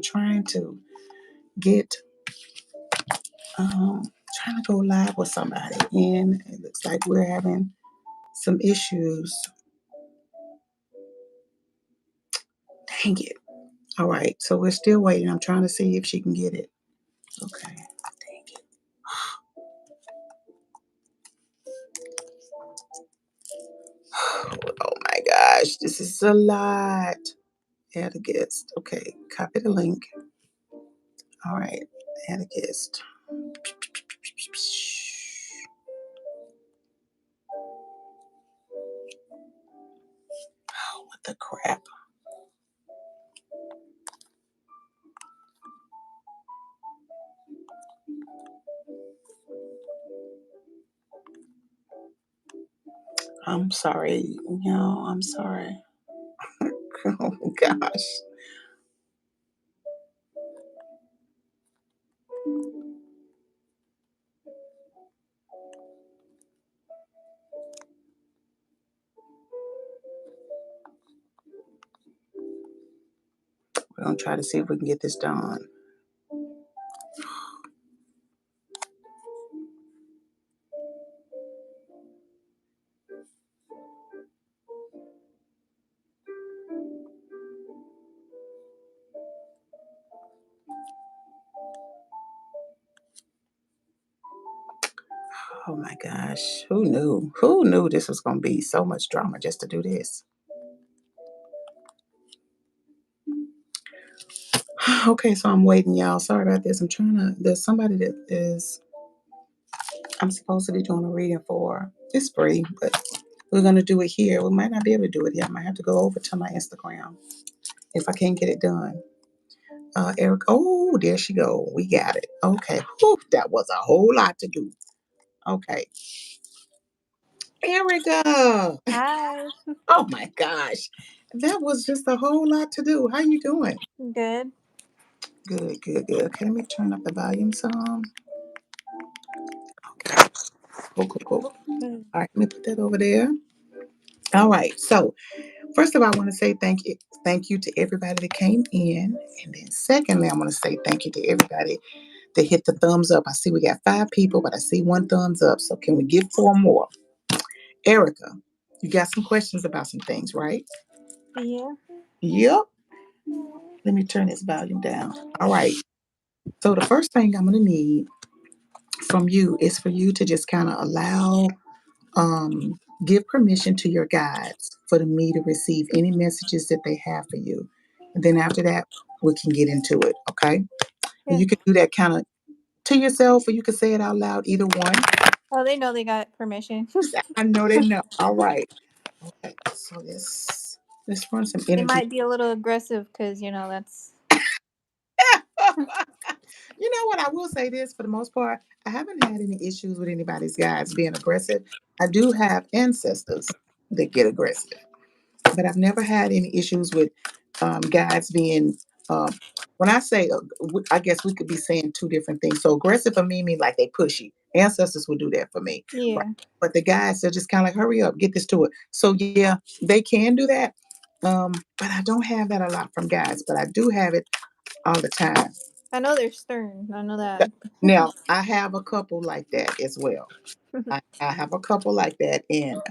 I'm trying to get trying to go live with somebody, and it looks like we're having some issues. Dang it. All right, so we're still waiting. I'm trying to see if she can get it. Okay. Dang it. Oh my gosh, this is a lot. Add a guest. Okay, copy the link. All right, add a guest. Oh, what the crap? I'm sorry. No, I'm sorry. Oh gosh. We're gonna try to see if we can get this done. Oh my gosh. Who knew? Who knew this was gonna be so much drama just to do this? Okay, so I'm waiting, y'all. Sorry about this. There's somebody that is, I'm supposed to be doing a reading for. It's free, but we're gonna do it here. We might not be able to do it here. I might have to go over to my Instagram if I can't get it done. Eric, oh, there she go. We got it. Okay. Whew, that was a whole lot to do. Okay. Erica. Hi. Oh my gosh. That was just a whole lot to do. How you doing? Good. Good, good, good. Okay, let me turn up the volume some. Okay. Cool, cool, cool. All Mm. right, let me put that over there. All right. So first of all, I want to say thank you to everybody that came in. And then secondly, I want to say thank you to everybody that hit the thumbs up. I see we got 5 people, but I see 1 thumbs up. So can we get 4 more? Erica, you got some questions about some things, right? Yeah. Yep. Let me turn this volume down. All right. So the first thing I'm gonna need from you is for you to just kind of give permission to your guides for me to receive any messages that they have for you. And then after that, we can get into it, okay? And Yeah. you can do that kind of to yourself or you can say it out loud, either one. Oh, they know they got permission. I know they know. All right. Okay. So let's run some They energy. might be a little aggressive because, that's. You know what? I will say this for the most part, I haven't had any issues with anybody's guides being aggressive. I do have ancestors that get aggressive, but I've never had any issues with guides being. Um, when I say, I guess we could be saying 2 different things. So aggressive for me mean like they pushy. Ancestors will do that for me, right? Yeah. But the guides, they're just kind of like, hurry up, get this to it. So yeah, they can do that. But I don't have that a lot from guides, but I do have it all the time. I know they're stern. I know that. Now, I have a couple like that as well. I have a couple like that, and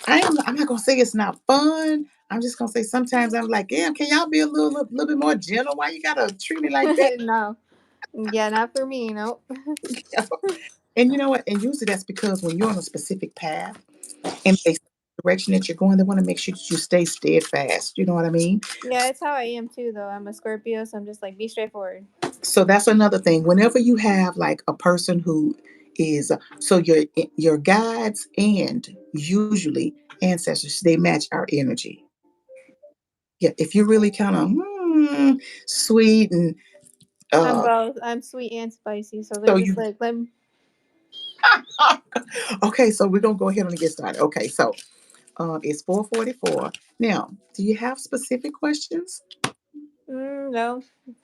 I'm not gonna say it's not fun. I'm just gonna say sometimes I'm like, yeah, can y'all be a little bit more gentle? Why you gotta treat me like that? No. Yeah, not for me. Nope. And you know what? And usually that's because when you're on a specific path and they the direction that you're going, they want to make sure that you stay steadfast. You know what I mean? Yeah, it's how I am too, though. I'm a Scorpio, so I'm just like, be straightforward. So that's another thing. Whenever you have like a person who is so your guides and usually ancestors, they match our energy. Yeah, if you're really kind of sweet and I'm uh both. I'm sweet and spicy, so they're so just you like, let me. okay, so we're gonna go ahead and get started. Okay, so it's 4:44. Now, do you have specific questions? No,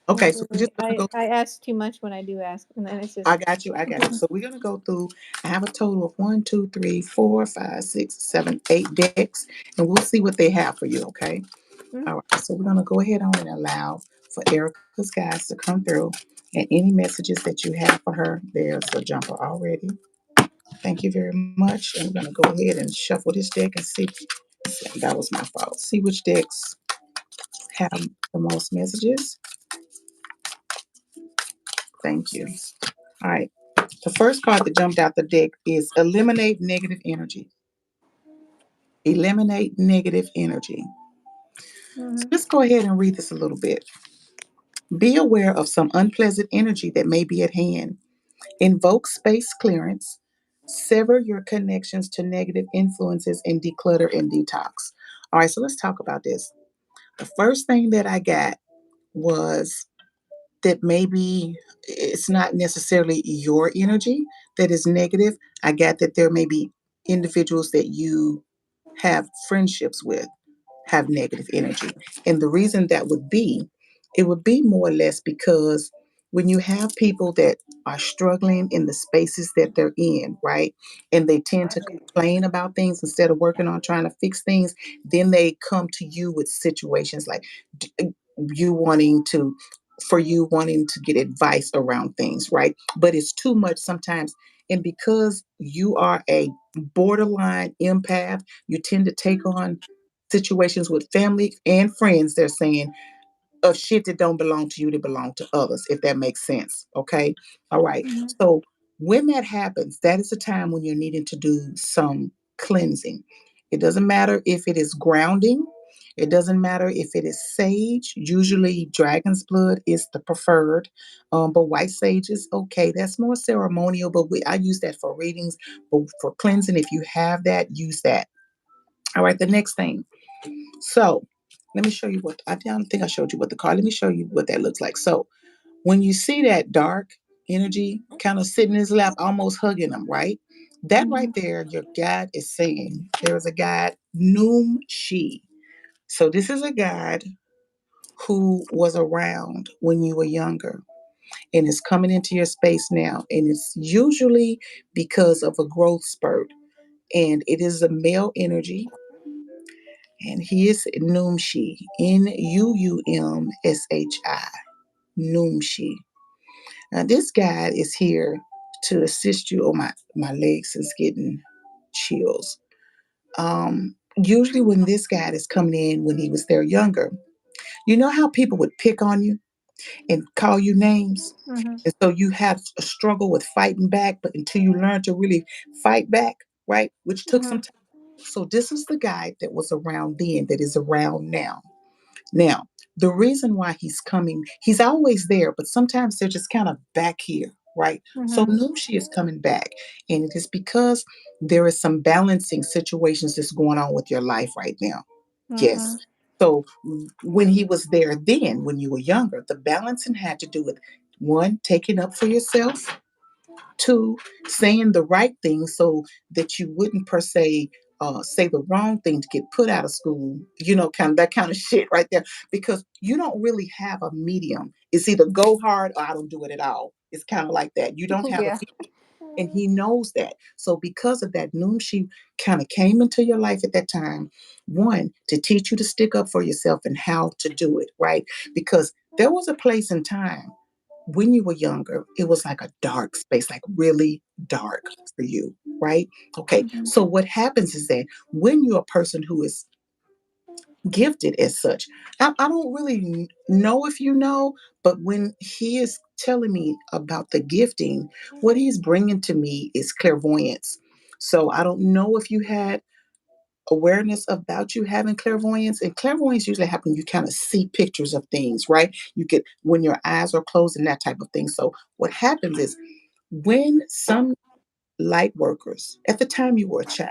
Okay, not so we're really. just gonna go. I ask too much when I do ask, and then it's I just. got you. I got you. So we're gonna go through. I have a total of 1, 2, 3, 4, 5, 6, 7, 8 decks, and we'll see what they have for you. Okay. Mm, All right. So we're gonna go ahead on and allow for Erica's guys to come through. And any messages that you have for her, there's a jumper already. Thank you very much. I'm going to go ahead and shuffle this deck and see. That was my fault. See which decks have the most messages. Thank you. All right. The first card that jumped out the deck is eliminate negative energy. Eliminate negative energy. So Mhm. let's go ahead and read this a little bit. Be aware of some unpleasant energy that may be at hand. Invoke space clearance. Sever your connections to negative influences and declutter and detox. All right, so let's talk about this. The first thing that I got was that maybe it's not necessarily your energy that is negative. I got that there may be individuals that you have friendships with have negative energy. And the reason that would be, it would be more or less because when you have people that are struggling in the spaces that they're in, right? And they tend to complain about things instead of working on trying to fix things, then they come to you with situations like you wanting to for you wanting to get advice around things, right? But it's too much sometimes. And because you are a borderline empath, you tend to take on situations with family and friends. They're saying of shit that don't belong to you, that belong to others, if that makes sense. Okay. All right. Mhm. So when that happens, that is a time when you're needing to do some cleansing. It doesn't matter if it is grounding. It doesn't matter if it is sage. Usually, dragon's blood is the preferred, but white sage is okay. That's more ceremonial, but I use that for readings. But for cleansing, if you have that, use that. All right. The next thing, so let me show you what I don't think I showed you what the card. Let me show you what that looks like. So when you see that dark energy kind of sitting in his lap, almost hugging him, right? That right Mhm. there, your God is saying there is a God, Noom Shi. So this is a God who was around when you were younger and is coming into your space now. And it's usually because of a growth spurt. And it is a male energy and he is Numshi, Nuumshi, Numshi. Now this guy is here to assist you. Oh my legs is getting chills. Usually when this guy is coming in when he was there younger, you know how people would pick on you and call you names, Mhm. and so you have a struggle with fighting back, but until you learn to really fight back, right? Which took some Mhm. time. So this is the guy that was around then that is around now. Now, the reason why he's coming, he's always there, but sometimes they're just kind of back here, right? So Mhm. Nushi is coming back, and it is because there is some balancing situations that's going on with your life right now. Yes. Mhm. So when he was there then, when you were younger, the balancing had to do with one, taking up for yourself, two, saying the right thing so that you wouldn't per se say the wrong thing to get put out of school, kind of that kind of shit right there. Because you don't really have a medium. It's either go hard or I don't do it at all. It's kind of like that. You don't have a Yeah. and he knows that. So because of that, Noom, she kind of came into your life at that time, one, to teach you to stick up for yourself and how to do it, right? Because there was a place in time when you were younger, it was like a dark space, like really dark for you, right? Okay. Mhm. So what happens is that when you're a person who is gifted as such, I don't really know if you know, but when he is telling me about the gifting, what he's bringing to me is clairvoyance. So I don't know if you had awareness about you having clairvoyance, and clairvoyance usually happens you kind of see pictures of things, right? You get when your eyes are closed and that type of thing. So what happens is when some light workers at the time you were a child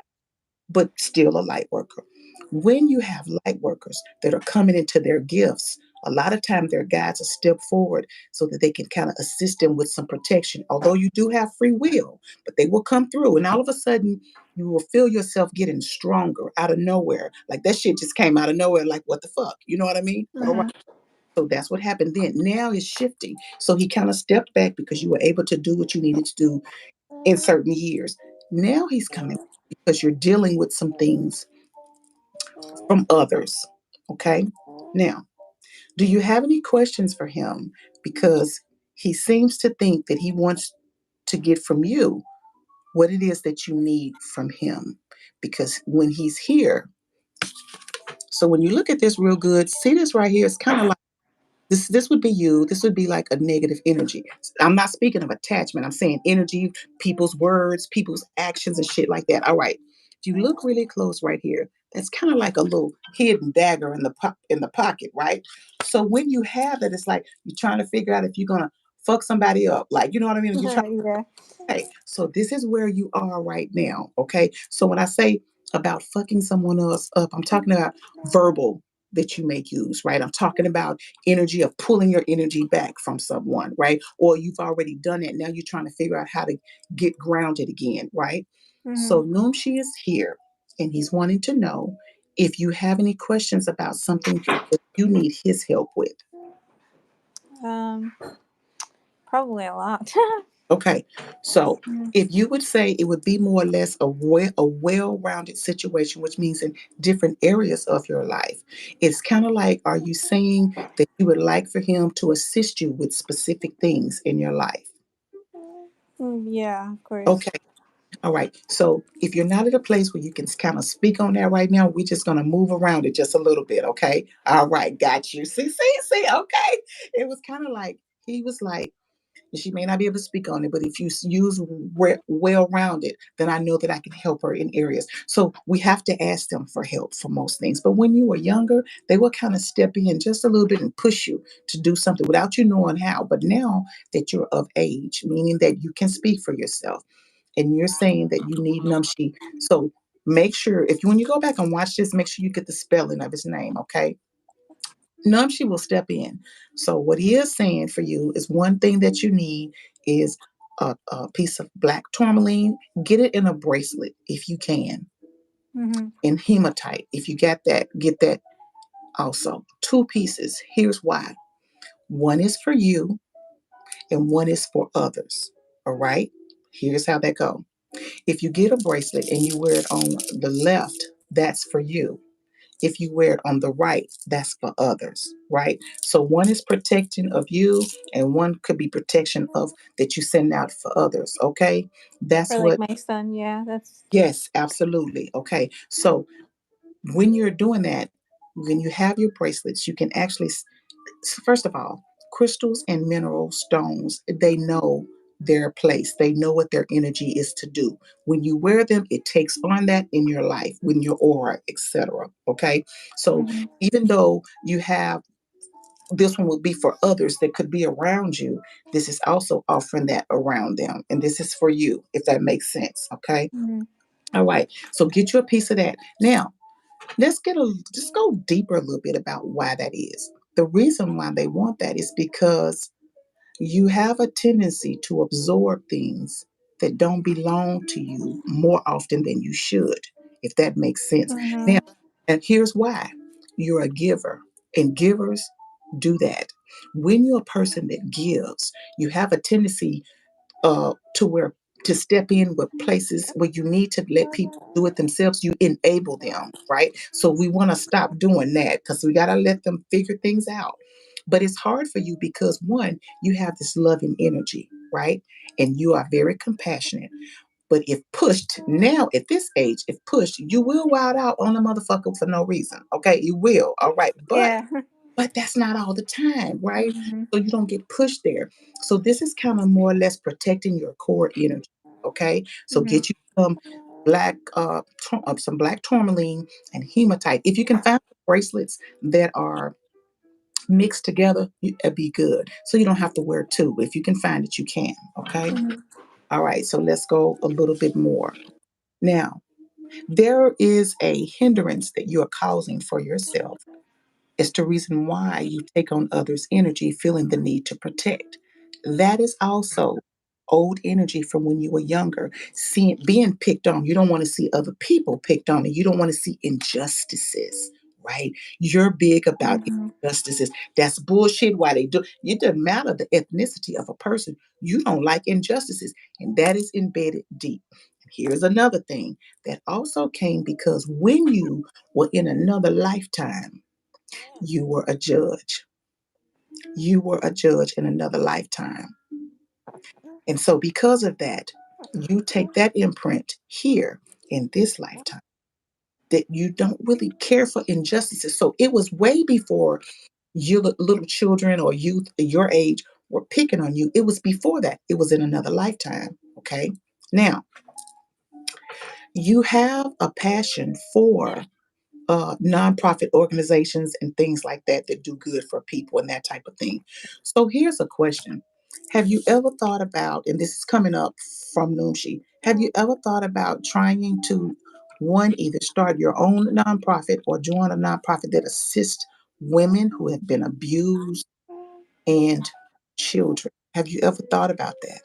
but still a light worker, when you have light workers that are coming into their gifts, a lot of time their guides will step forward so that they can kind of assist them with some protection, although you do have free will, but they will come through and all of a sudden you will feel yourself getting stronger out of nowhere, like that shit just came out of nowhere, like what the fuck, you know what I mean? All right. Mhm. So that's what happened then. Now it's shifting. So he kind of stepped back because you were able to do what you needed to do in certain years. Now he's coming because you're dealing with some things from others. Okay. Now, Do you have any questions for him? Because he seems to think that he wants to get from you what it is that you need from him. Because when he's here, so when you look at this real good, see this right here, it's kind of like this would be you. This would be like a negative energy. I'm not speaking of attachment. I'm saying energy, people's words, people's actions and shit like that. All right. If you look really close right here, that's kind of like a little hidden dagger in the pocket, right? So when you have that, it's like you're trying to figure out if you're gonna fuck somebody up. Like, you know what I mean? You're trying. Yeah. Okay, so this is where you are right now. Okay, so when I say about fucking someone else up, I'm talking about verbal that you may use, right? I'm talking about energy of pulling your energy back from someone, right? Or you've already done it. Now you're trying to figure out how to get grounded again, right? Mhm. So Noomshi is here and he's wanting to know if you have any questions about something that you need his help with. Um, Probably a lot. Okay, so Mhm. if you would say it would be more or less a well-rounded situation, which means in different areas of your life, it's kind of like, are you saying that you would like for him to assist you with specific things in your life? Yeah, of course. Okay, all right. So if you're not at a place where you can kind of speak on that right now, we're just going to move around it just a little bit. Okay. All right. Got you. See. Okay. It was kind of like, he was like, she may not be able to speak on it, but if you use well rounded, then I know that I can help her in areas. So we have to ask them for help for most things. But when you were younger, they will kind of step in just a little bit and push you to do something without you knowing how. But now that you're of age, meaning that you can speak for yourself, and you're saying that you need Numshi, so make sure if you when you go back and watch this, make sure you get the spelling of his name. Okay, Numshi will step in. So what he is saying for you is one thing that you need is a piece of black tourmaline. Get it in a bracelet if you can. Mhm. In hematite, if you got that, get that also. Two pieces. Here's why. One is for you and one is for others. All right? Here's how that go. If you get a bracelet and you wear it on the left, that's for you. If you wear it on the right, that's for others, right? So one is protection of you, and one could be protection of that you send out for others, okay? That's For like what, my son, yeah, that's. yes, absolutely, okay. So when you're doing that, when you have your bracelets, you can actually first of all, crystals and mineral stones, they know their place. They know what their energy is to do. When you wear them, it takes on that in your life, when your aura, etc. Okay. So Mhm. even though you have this one will be for others that could be around you, this is also offering that around them. And this is for you, if that makes sense. Okay. Mhm. All right. So get you a piece of that. Now, let's just go deeper a little bit about why that is. The reason why they want that is because you have a tendency to absorb things that don't belong to you more often than you should, if that makes sense. Now, Mhm. and here's why. You're a giver, and givers do that. When you're a person that gives, you have a tendency to where to step in with places where you need to let people do it themselves. You enable them, right? So we want to stop doing that because we got to let them figure things out. But it's hard for you because one, you have this loving energy, right? And you are very compassionate. But if pushed now at this age, if pushed, you will wild out on a motherfucker for no reason. Okay, you will. All right, Yeah. but that's not all the time, right? Mhm. So you don't get pushed there. So this is kind of more or less protecting your core energy. Okay, so Mhm. get you some black tourmaline and hematite. If you can find bracelets that are mixed together, it'd be good. So you don't have to wear two. If you can find it, you can. Okay. Mhm. All right. So let's go a little bit more. Now, there is a hindrance that you are causing for yourself. It's the reason why you take on others' energy, feeling the need to protect. That is also old energy from when you were younger, seeing being picked on. You don't want to see other people picked on, and you don't want to see injustices, right? You're big about Mhm. injustices. That's bullshit. Why they do it doesn't matter the ethnicity of a person. You don't like injustices, and that is embedded deep. Here's another thing that also came because when you were in another lifetime, you were a judge. You were a judge in another lifetime. And so, because of that, you take that imprint here in this lifetime that you don't really care for injustices. So, it was way before you little children or youth your age were picking on you. It was before that, it was in another lifetime. Okay. Now, you have a passion for nonprofit organizations and things like that that do good for people and that type of thing. So here's a question. Have you ever thought about, and this is coming up from Numshi, have you ever thought about trying to, one, either start your own nonprofit or join a nonprofit that assists women who have been abused and children? Have you ever thought about that?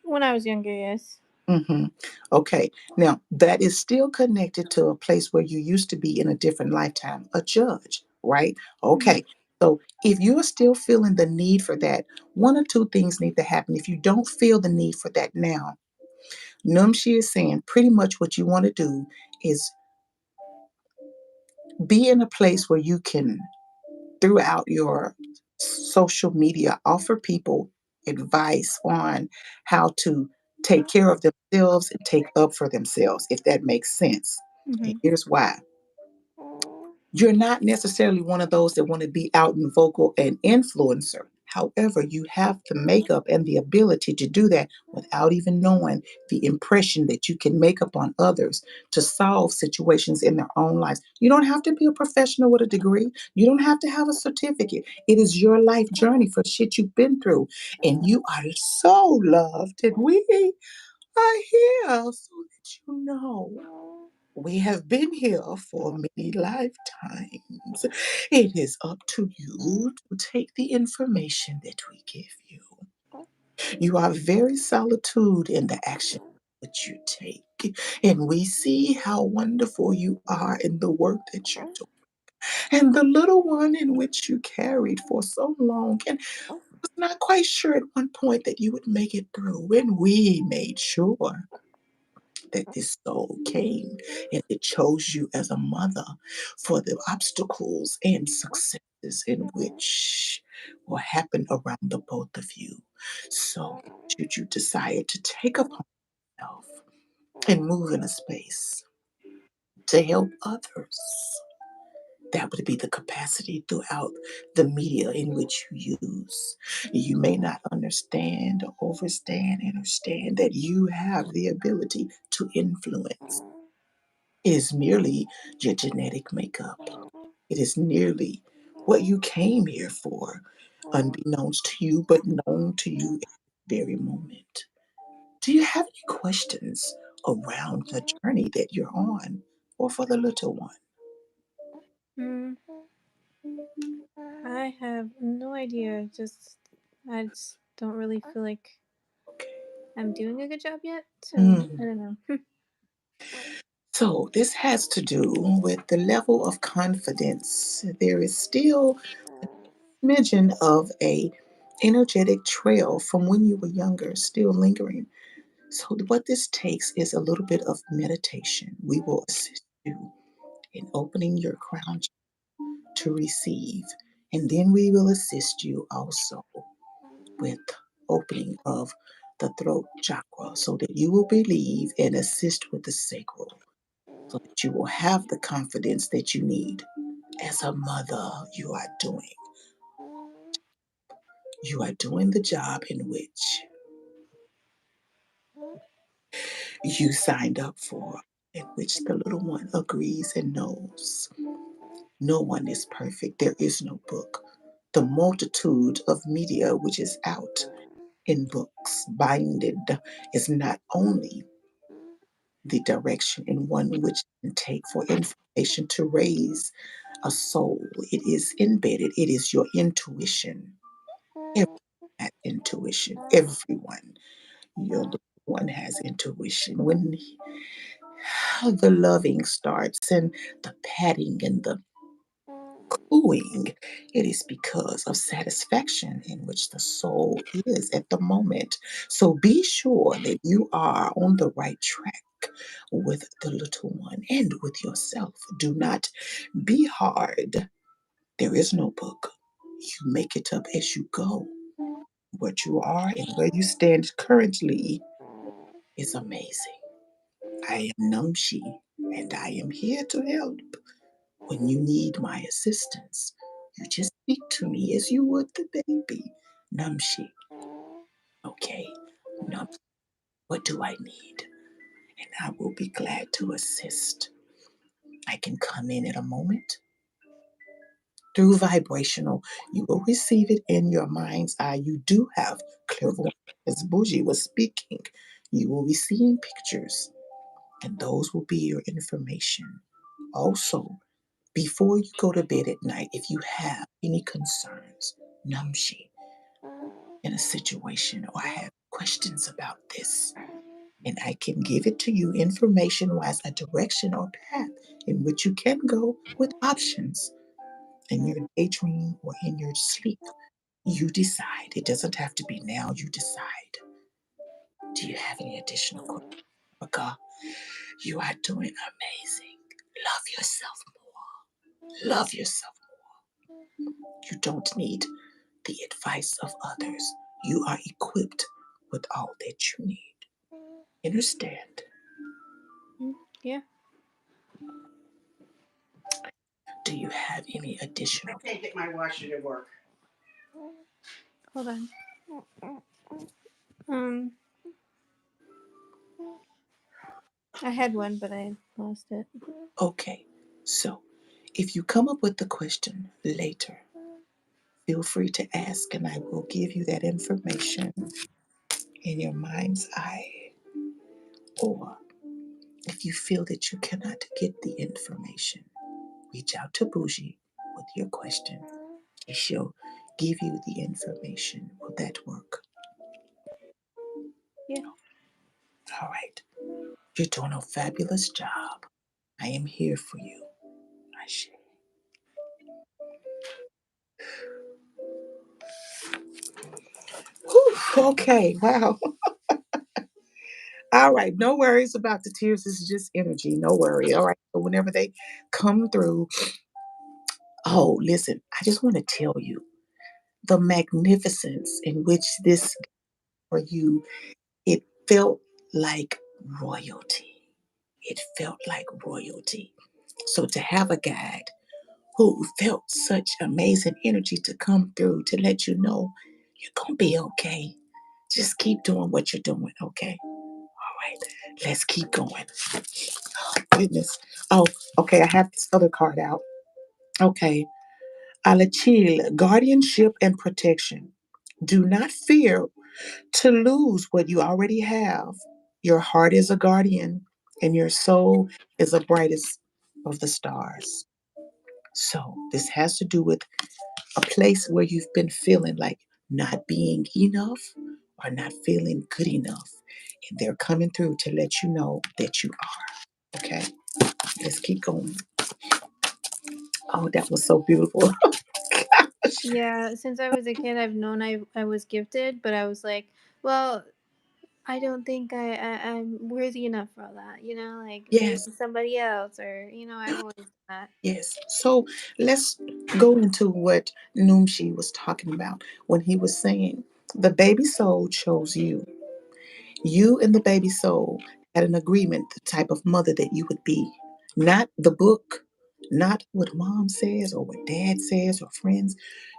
When I was younger, yes. Hmm. Okay. Now, that is still connected to a place where you used to be in a different lifetime, a judge, right? Mhm. Okay. So, if you're still feeling the need for that, one or two things need to happen. If you don't feel the need for that now, Numshi is saying pretty much what you want to do is be in a place where you can, throughout your social media, offer people advice on how to take care of themselves and take up for themselves, if that makes sense. And Mhm. here's why. You're not necessarily one of those that want to be out and vocal and influencer. However, you have the makeup and the ability to do that without even knowing the impression that you can make upon others to solve situations in their own lives. You don't have to be a professional with a degree. You don't have to have a certificate. It is your life journey for shit you've been through. And you are so loved. And we are here so that you know. We have been here for many lifetimes. It is up to you to take the information that we give you. You are very solitude in the action that you take. And we see how wonderful you are in the work that you do. And the little one in which you carried for so long and was not quite sure at one point that you would make it through. And we made sure that this soul came and it chose you as a mother for the obstacles and successes in which will happen around the both of you. So, should you decide to take upon yourself and move in a space to help others, that would be the capacity throughout the media in which you use. You may not understand or overstand and understand that you have the ability to influence. It is merely your genetic makeup. It is nearly what you came here for, unbeknownst to you, but known to you at the very moment. Do you have any questions around the journey that you're on or for the little one? Mm, I have no idea. I just don't really feel like Okay. I'm doing a good job yet. So I Mm. don't know. So, this has to do with the level of confidence. There is still smidgen of a energetic trail from when you were younger still lingering. So, what this takes is a little bit of meditation. We will assist you in opening your crown to receive, and then we will assist you also with opening of the throat chakra so that you will believe and assist with the sacral so that you will have the confidence that you need. As a mother, you are doing the job in which you signed up for, in which the little one agrees and knows. No one is perfect. There is no book. The multitude of media which is out in books, binded, is not only the direction in one which can take for information to raise a soul. It is embedded. It is your intuition. Everyone has intuition. Everyone. Your little one has intuition. When the loving starts and the patting and the cooing, it is because of satisfaction in which the soul is at the moment. So be sure that you are on the right track with the little one and with yourself. Do not be hard. There is no book. You make it up as you go. What you are and where you stand currently is amazing. I am Namshi, and I am here to help. When you need my assistance, you just speak to me as you would the baby. Namshi, okay? Nam, what do I need? And I will be glad to assist. I can come in a moment through vibrational. You will receive it in your mind's eye. You do have clairvoyance. As Boujee was speaking, you will be seeing pictures, and those will be your information. Also, before you go to bed at night, if you have any concerns, Namshi, in a situation, or I have questions about this, and I can give it to you information wise, a direction or path in which you can go with options in your daydream or in your sleep. You decide. It doesn't have to be now. You decide. Do you have any additional questions? Because you are doing amazing. Love yourself more. Love yourself. You don't need the advice of others. You are equipped with all that you need. Understand? Mm, yeah. Do you have any additional? I can't get my washer to work. Hold on. Um, I had one, but I lost it. Okay, so if you come up with the question later, feel free to ask, and I will give you that information in your mind's eye. Or if you feel that you cannot get the information, reach out to Boujee with your question, and she'll give you the information. Will that work? Yeah. All right. You're doing a fabulous job. I am here for you. Ashe. Whew, okay. Wow. All right. No worries about the tears. This is just energy. No worry. All right. So whenever they come through, oh, listen, I just want to tell you the magnificence in which this for you, it felt like royalty. It felt like royalty. So to have a guide who felt such amazing energy to come through to let you know you're going to be okay. Just keep doing what you're doing, okay? All right, let's keep going. Goodness. Oh, okay, I have this other card out. Okay. Alachil, guardianship and protection. Do not fear to lose what you already have. Your heart is a guardian, and your soul is the brightest of the stars. So, this has to do with a place where you've been feeling like not being enough or not feeling good enough. And they're coming through to let you know that you are. Okay, let's keep going. Oh, that was so beautiful. Yeah. Since I was a kid, I've known I was gifted, but I was like, well, I don't think I'm worthy enough for all that. You know, like maybe Yes, somebody else, or I've always done that. yes. So let's go into what Numshi was talking about when he was saying the baby soul chose you. You and the baby soul had an agreement, the type of mother that you would be. Not the book, not what mom says or what dad says or friends.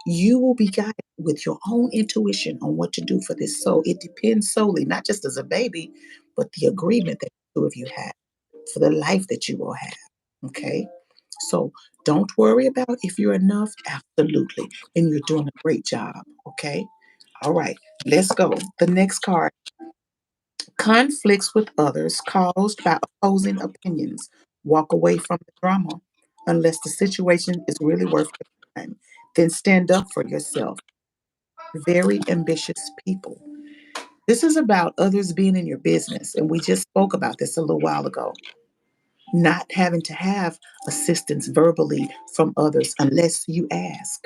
You will be guided with your own intuition on what to do for this soul. It depends solely, not just as a baby, but the agreement that the two of you have for the life that you will have. Okay? So don't worry about if you're enough. Absolutely. And you're doing a great job. Okay? All right. Let's go. The next card. Conflicts with others caused by opposing opinions. Walk away from the drama unless the situation is really worth your time. Then stand up for yourself. Very ambitious people. This is about others being in your business. And we just spoke about this a little while ago. Not having to have assistance verbally from others unless you ask.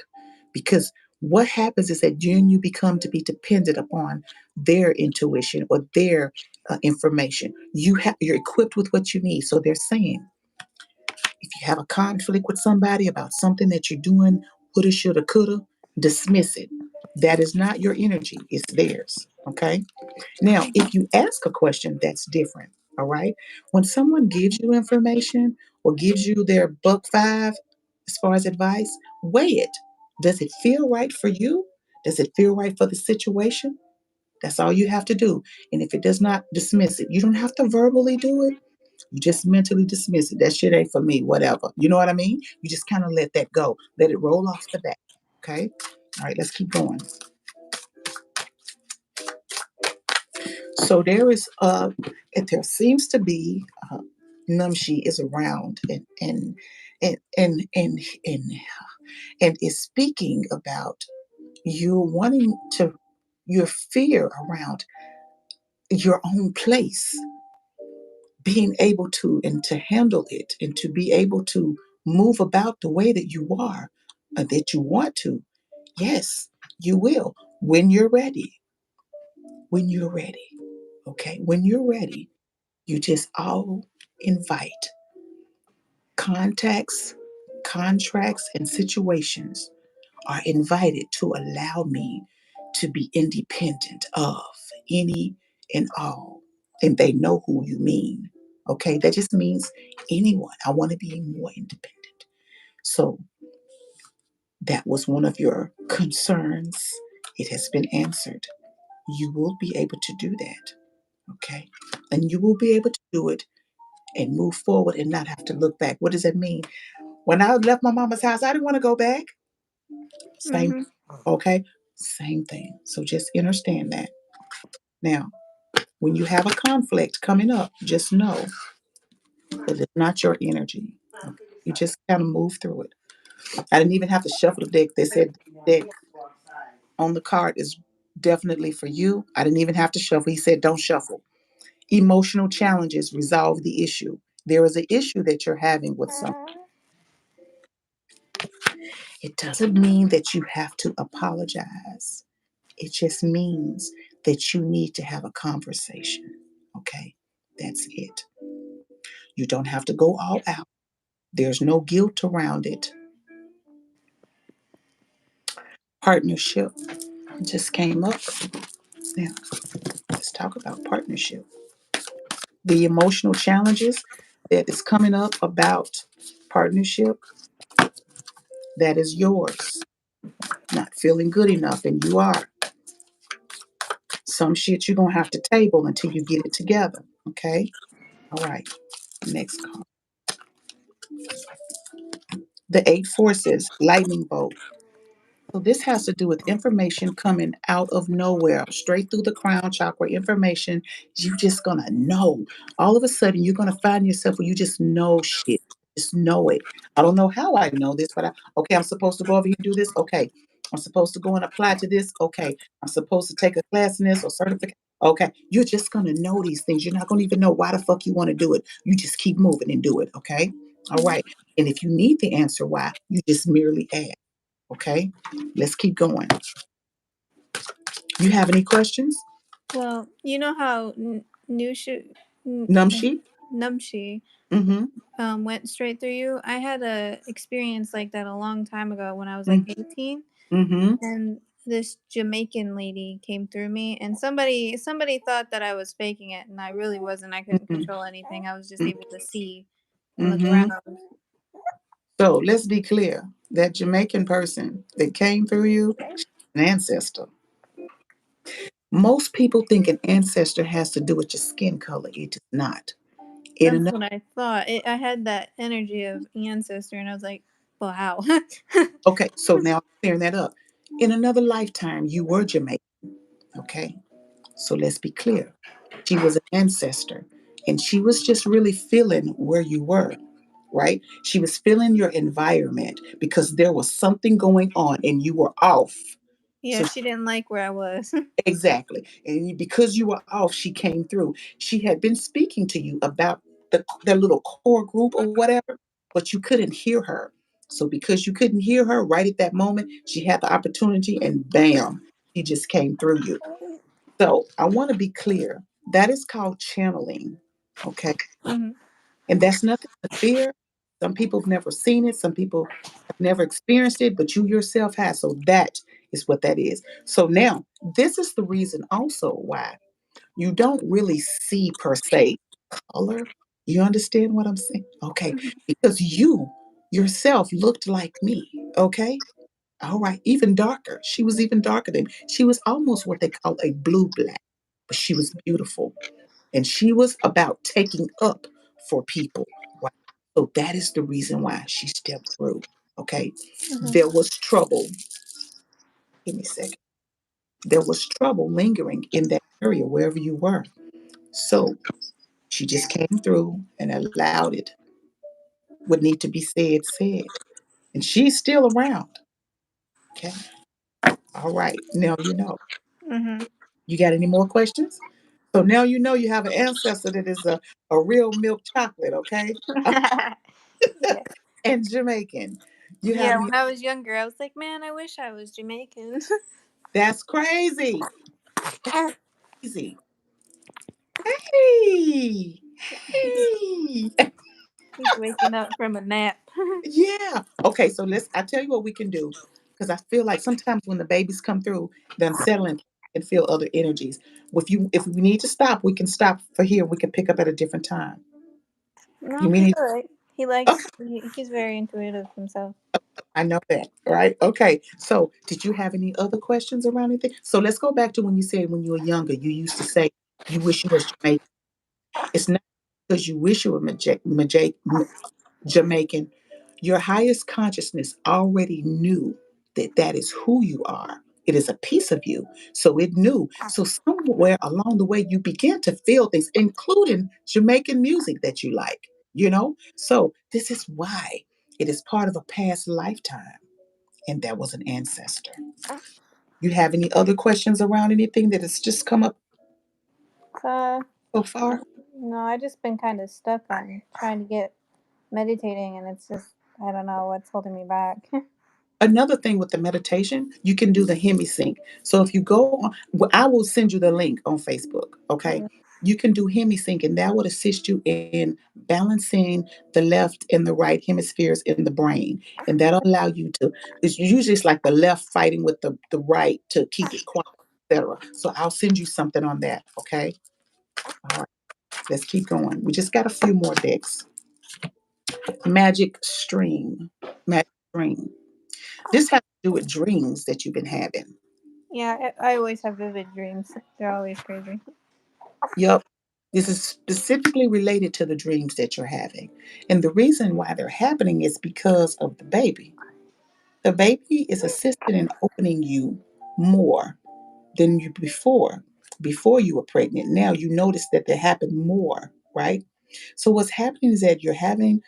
Because what happens is that you become to be dependent upon their intuition or their information. You're equipped with what you need. So they're saying if you have a conflict with somebody about something that you're doing, woulda, shoulda, coulda, Dismiss it. That is not your energy, it's theirs. Okay. Now, if you ask a question, that's different. All right. When someone gives you information or gives you their buck five as far as advice, weigh it. Does it feel right for you? Does it feel right for the situation? That's all you have to do. And if it does not, dismiss it. You don't have to verbally do it. You just mentally dismiss it. That shit ain't for me, whatever. You know what I mean? You just kind of let that go. Let it roll off the back. Okay? All right, let's keep going. So there is there seems to be Numshi is around and and and and and is speaking about you wanting to your fear around your own place, being able to and to handle it and to be able to move about the way that you are, that you want to. Yes, you will when you're ready. When you're ready. Okay, when you're ready, you just all invite contacts, contracts, and situations are invited to allow me to be independent of any and all. And they know who you mean. Okay, that just means anyone. I want to be more independent. So that was one of your concerns. It has been answered. You will be able to do that. Okay, and you will be able to do it and move forward and not have to look back. What does that mean? When I left my mama's house, I didn't want to go back. Same, Mm-hmm. okay? Same thing. So just understand that. Now, when you have a conflict coming up, just know that it's not your energy. Okay? You just kind of move through it. I didn't even have to shuffle the deck. They said the deck on the card is definitely for you. I didn't even have to shuffle. He said, don't shuffle. Emotional challenges resolve the issue. There is an issue that you're having with someone. It doesn't mean that you have to apologize. It just means that you need to have a conversation. Okay? That's it. You don't have to go all out. There's no guilt around it. Partnership just came up. Now, let's talk about partnership. The emotional challenges that is coming up about partnership, that is yours. Not feeling good enough, and you are. Some shit you're going to have to table until you get it together. Okay? All right. Next card. The eight forces, lightning bolt. So this has to do with information coming out of nowhere, straight through the crown chakra. Information you just gonna know. All of a sudden, you're gonna find yourself where you just know shit. Just know it. I don't know how I know this, but okay, I'm supposed to go over here and do this. Okay, I'm supposed to go and apply to this. Okay, I'm supposed to take a class in this or certificate. Okay, you're just gonna know these things. You're not gonna even know why the fuck you want to do it. You just keep moving and do it. Okay, all Mm-hmm. right. And if you need the answer why, you just merely ask. Okay, let's keep going. You have any questions? Well, you know how N- Numshi? Numshi Mm-hmm. went straight through you. I had a experience like that a long time ago when I was like Mm-hmm. 18, Mm-hmm. and this Jamaican lady came through me, and somebody thought that I was faking it, and I really wasn't. I couldn't control anything. I was just able to see and look Mm-hmm. around. So let's be clear. That Jamaican person that came through you, an ancestor. Most people think an ancestor has to do with your skin color. It does not. In That's another, what I thought. I had that energy of ancestor, and I was like, wow. okay, so now I'm clearing that up. In another lifetime, you were Jamaican. Okay, so let's be clear. She was an ancestor, and she was just really feeling where you were, right? She was feeling your environment because there was something going on and you were off. Yeah, So she didn't like where I was. exactly, and because you were off, she came through. She had been speaking to you about the little core group or whatever, but you couldn't hear her. So because you couldn't hear her right at that moment, she had the opportunity, and bam, she just came through you. So I want to be clear. That is called channeling. Okay. Hmm. And that's nothing to fear. Some people have never seen it, some people have never experienced it, but you yourself have. So that is what that is. So now, this is the reason also why you don't really see per se color. You understand what I'm saying? Okay. Mhm. Because you yourself looked like me. Okay. All right. Even darker. She was even darker than she was almost what they call a blue black, but she was beautiful. And she was about taking up for people. Wow. So that is the reason why she stepped through. Okay. Mhm. There was trouble. Give me a second. There was trouble lingering in that area wherever you were. So she just came through and allowed it. What need to be said, said. And she's still around. Okay. All right. Now you know. Mhm. You got any more questions? So now you know you have an ancestor that is a real milk chocolate, okay? Yeah. And Jamaican. You have Yeah. any? When I was younger, I was like, man, I wish I was Jamaican. That's crazy. Crazy. Hey. Hey. He's waking up from a nap. Yeah. Okay, so I tell you what we can do. Because I feel like sometimes when the babies come through, the unsettling can feel other energies. If we need to stop, we can stop for here. We can pick up at a different time. No, You he's mean alright. okay, He's very intuitive himself. I know that, right? Okay. So did you have any other questions around anything? So let's go back to when you said when you were younger, you used to say you wish you was Jamaican. It's not because you wish you were Jamaican. Your highest consciousness already knew that that is who you are. It is a piece of you. So it knew. So somewhere along the way, you began to feel things, including Jamaican music that you like, you know? So this is why it is part of a past lifetime. And that was an ancestor. You have any other questions around anything that has just come up Uh, so far? no, I just been kind of stuck on trying to get meditating, and it's just I don't know what's holding me back. Another thing with the meditation, you can do the hemi sync. So if you go on, well, I will send you the link on Facebook. Okay. Mm. You can do hemi sync, and that would assist you in balancing the left and the right hemispheres in the brain. And that'll allow you to, it's like the left fighting with the right to keep it quiet, etc. So I'll send you something on that. Okay. All right. Let's keep going. We just got a few more decks. Magic stream. Magic stream. This has to do with dreams that you've been having. Yeah, I always have vivid dreams. They're always crazy. Yep. This is specifically related to the dreams that you're having. And the reason why they're happening is because of the baby. The baby is assisted in opening you more than you before you were pregnant. Now you notice that they happen more, right? So what's happening is that you're having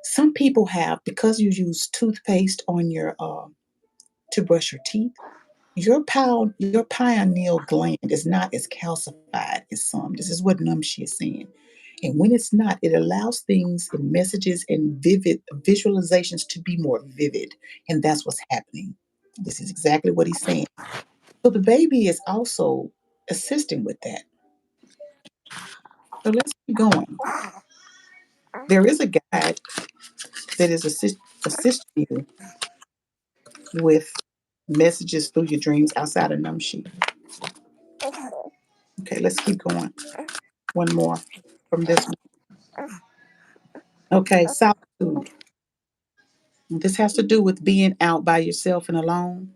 some people have because you use toothpaste on your to brush your teeth. Your pineal gland is not as calcified as some. This is what Numshi is saying. And when it's not, it allows things and messages and vivid visualizations to be more vivid. And that's what's happening. This is exactly what he's saying. So the baby is also assisting with that. So let's keep going. There is a guide that is assisting you with messages through your dreams outside of Numshi. Okay, let's keep going. One more from this one. Okay, solitude. This has to do with being out by yourself and alone.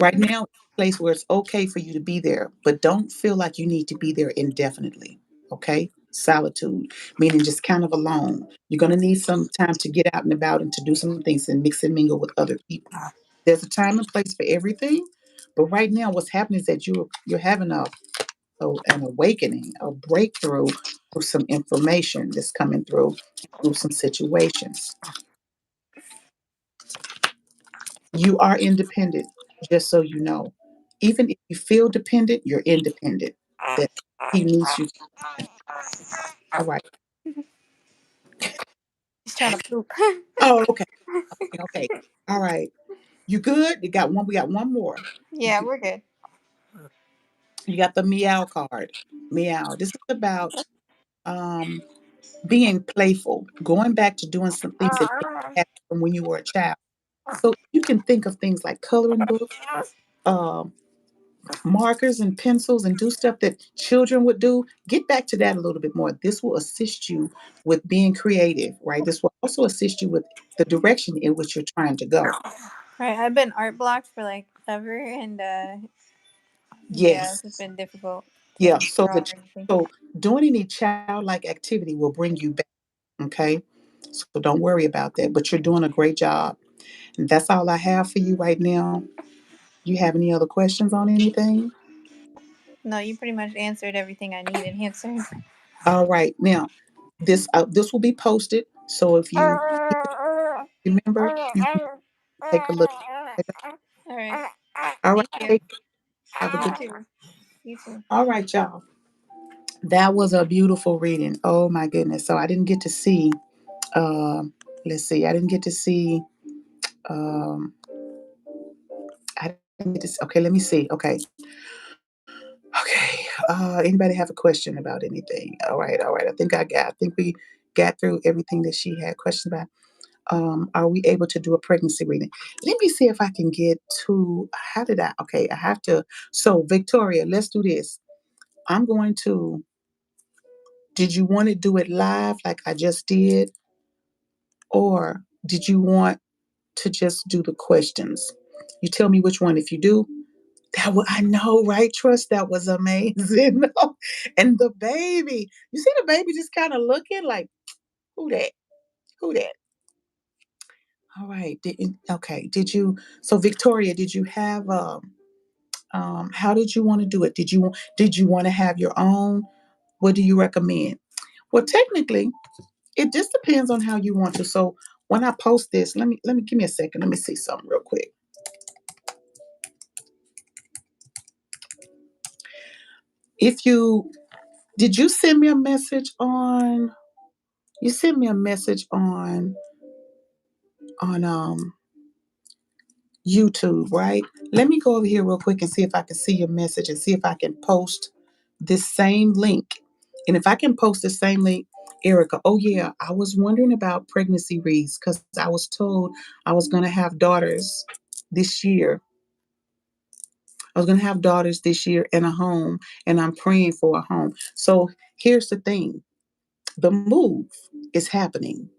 Right now, it's a place where it's okay for you to be there, but don't feel like you need to be there indefinitely. Okay? Solitude, meaning just kind of alone. You're going to need some time to get out and about and to do some things and mix and mingle with other people. There's a time and place for everything, but right now, what's happening is that you're having an awakening, a breakthrough through some information that's coming through some situations. You are independent, just so you know. Even if you feel dependent, you're independent. That he needs you. All right. He's trying to poop. Oh, okay. Okay. Okay. All right. You good? You got one. We got one more. Yeah, we're good. You got the meow card. Meow. This is about um being playful, going back to doing some things that you had from when you were a child. So you can think of things like coloring books, um, markers and pencils, and do stuff that children would do. Get back to that a little bit more. This will assist you with being creative, right? This will also assist you with the direction in which you're trying to go. Right, I've been art blocked for like ever, and yeah, it's Yes. just been difficult Yeah. to So draw the or anything. so doing any childlike activity will bring you back. Okay. So don't worry about that. But you're doing a great job. And that's all I have for you right now. You have any other questions on anything? No, you pretty much answered everything I needed answered. All right. Now, this will be posted. So if you remember, you can take a look. All right. All right. Thank you. Take Have a You good. too. You too. All right, y'all. That was a beautiful reading. Oh my goodness. So I didn't get to see. Um, let's see. I didn't get to see. Um, I didn't get to. Okay, let me see. Okay. Okay. Anybody have a question about anything? All right. All right. I think we got through everything that she had questions about. Are we able to do a pregnancy reading? Let me see if I can get to. How did I? Okay, I have to. So Victoria, let's do this. I'm going to. Did you want to do it live like I just did, or did you want to just do the questions? You tell me which one. If you do, I know, right? Trust, that was amazing. And the baby, you see the baby just kind of looking like, who that? Who that? All right. Okay. Did you? So Victoria, did you have? How did you want to do it? Did you want to have your own? What do you recommend? Well, technically, it just depends on how you want to. So when I post this, let me give me a second. Let me see something real quick. If you Did you send me a message on? You sent me a message on YouTube, right? Let me go over here real quick and see if I can see your message and see if I can post this same link. And if I can post the same link, Erica, oh yeah, I was wondering about pregnancy reads because I was told I was going to have daughters this year. I was going to have daughters this year in a home, and I'm praying for a home. So here's the thing, the move is happening.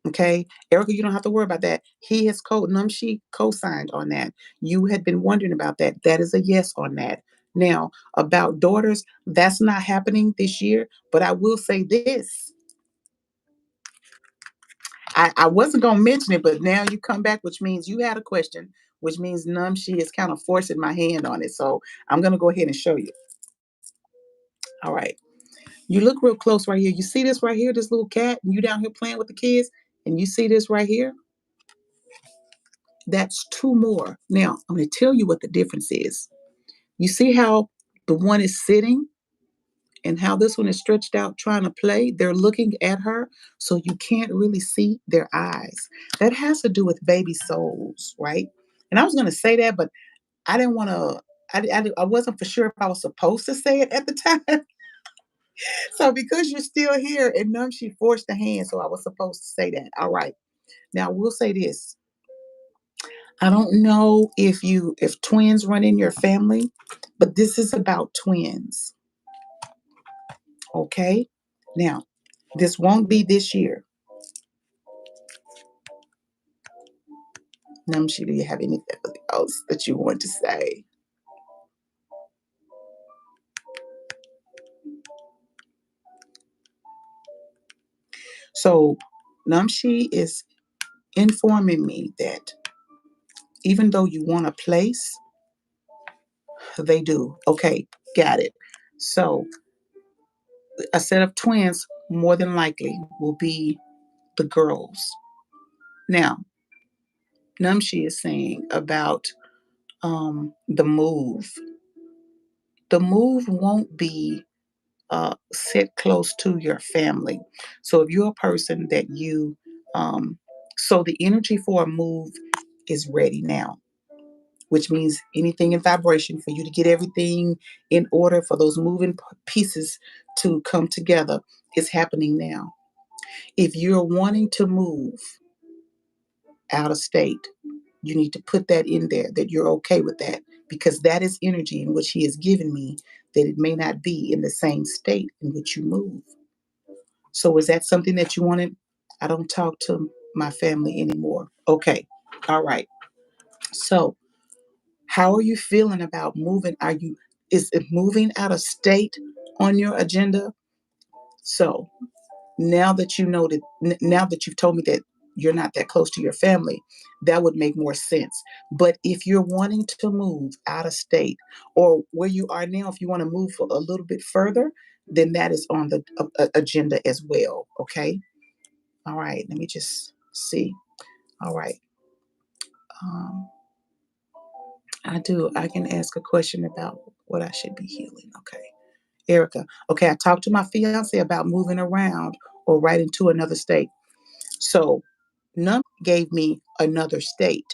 Okay, Erica, you don't have to worry about that. He has Numshi co-signed on that. You had been wondering about that. That is a yes on that. Now, about daughters, that's not happening this year, but I will say this. I wasn't going to mention it, but now you come back, which means you had a question, which means Numshi is kind of forcing my hand on it. So I'm going to go ahead and show you. All right. You look real close right here. You see this right here, this little cat, and you down here playing with the kids, and you see this right here? That's two more. Now, I'm going to tell you what the difference is. You see how the one is sitting and how this one is stretched out trying to play? They're looking at her, so you can't really see their eyes. That has to do with baby souls, right? And I was going to say that, but I didn't want to. I wasn't for sure if I was supposed to say it at the time. So because you're still here, and she forced the hand, so I was supposed to say that. All right. Now we'll say this. I don't know if twins run in your family, but this is about twins. Okay? Now, this won't be this year. Namshi, do you have anything else that you want to say? So, Namshi is informing me that even though you want a place, they do. Okay, got it. So, a set of twins more than likely will be the girls. Now, Namshi is saying about the move. The move won't be sit close to your family. So if you're a person that so the energy for a move is ready now, which means anything in vibration for you to get everything in order for those moving pieces to come together is happening now. If you're wanting to move out of state, you need to put that in there that you're okay with that, because that is energy in which he has given me, that it may not be in the same state in which you move. So is that something that you wanted? I don't talk to my family anymore. Okay. All right. So how are you feeling about moving? Is it moving out of state on your agenda? So now that you know that, now that you've told me that you're not that close to your family, that would make more sense. But if you're wanting to move out of state, or where you are now, if you want to move a little bit further, then that is on the agenda as well. Okay. All right. Let me just see. All right. Um, I can ask a question about what I should be healing. Okay. Erica. Okay. I talked to my fiance about moving around or right into another state. So none gave me another state,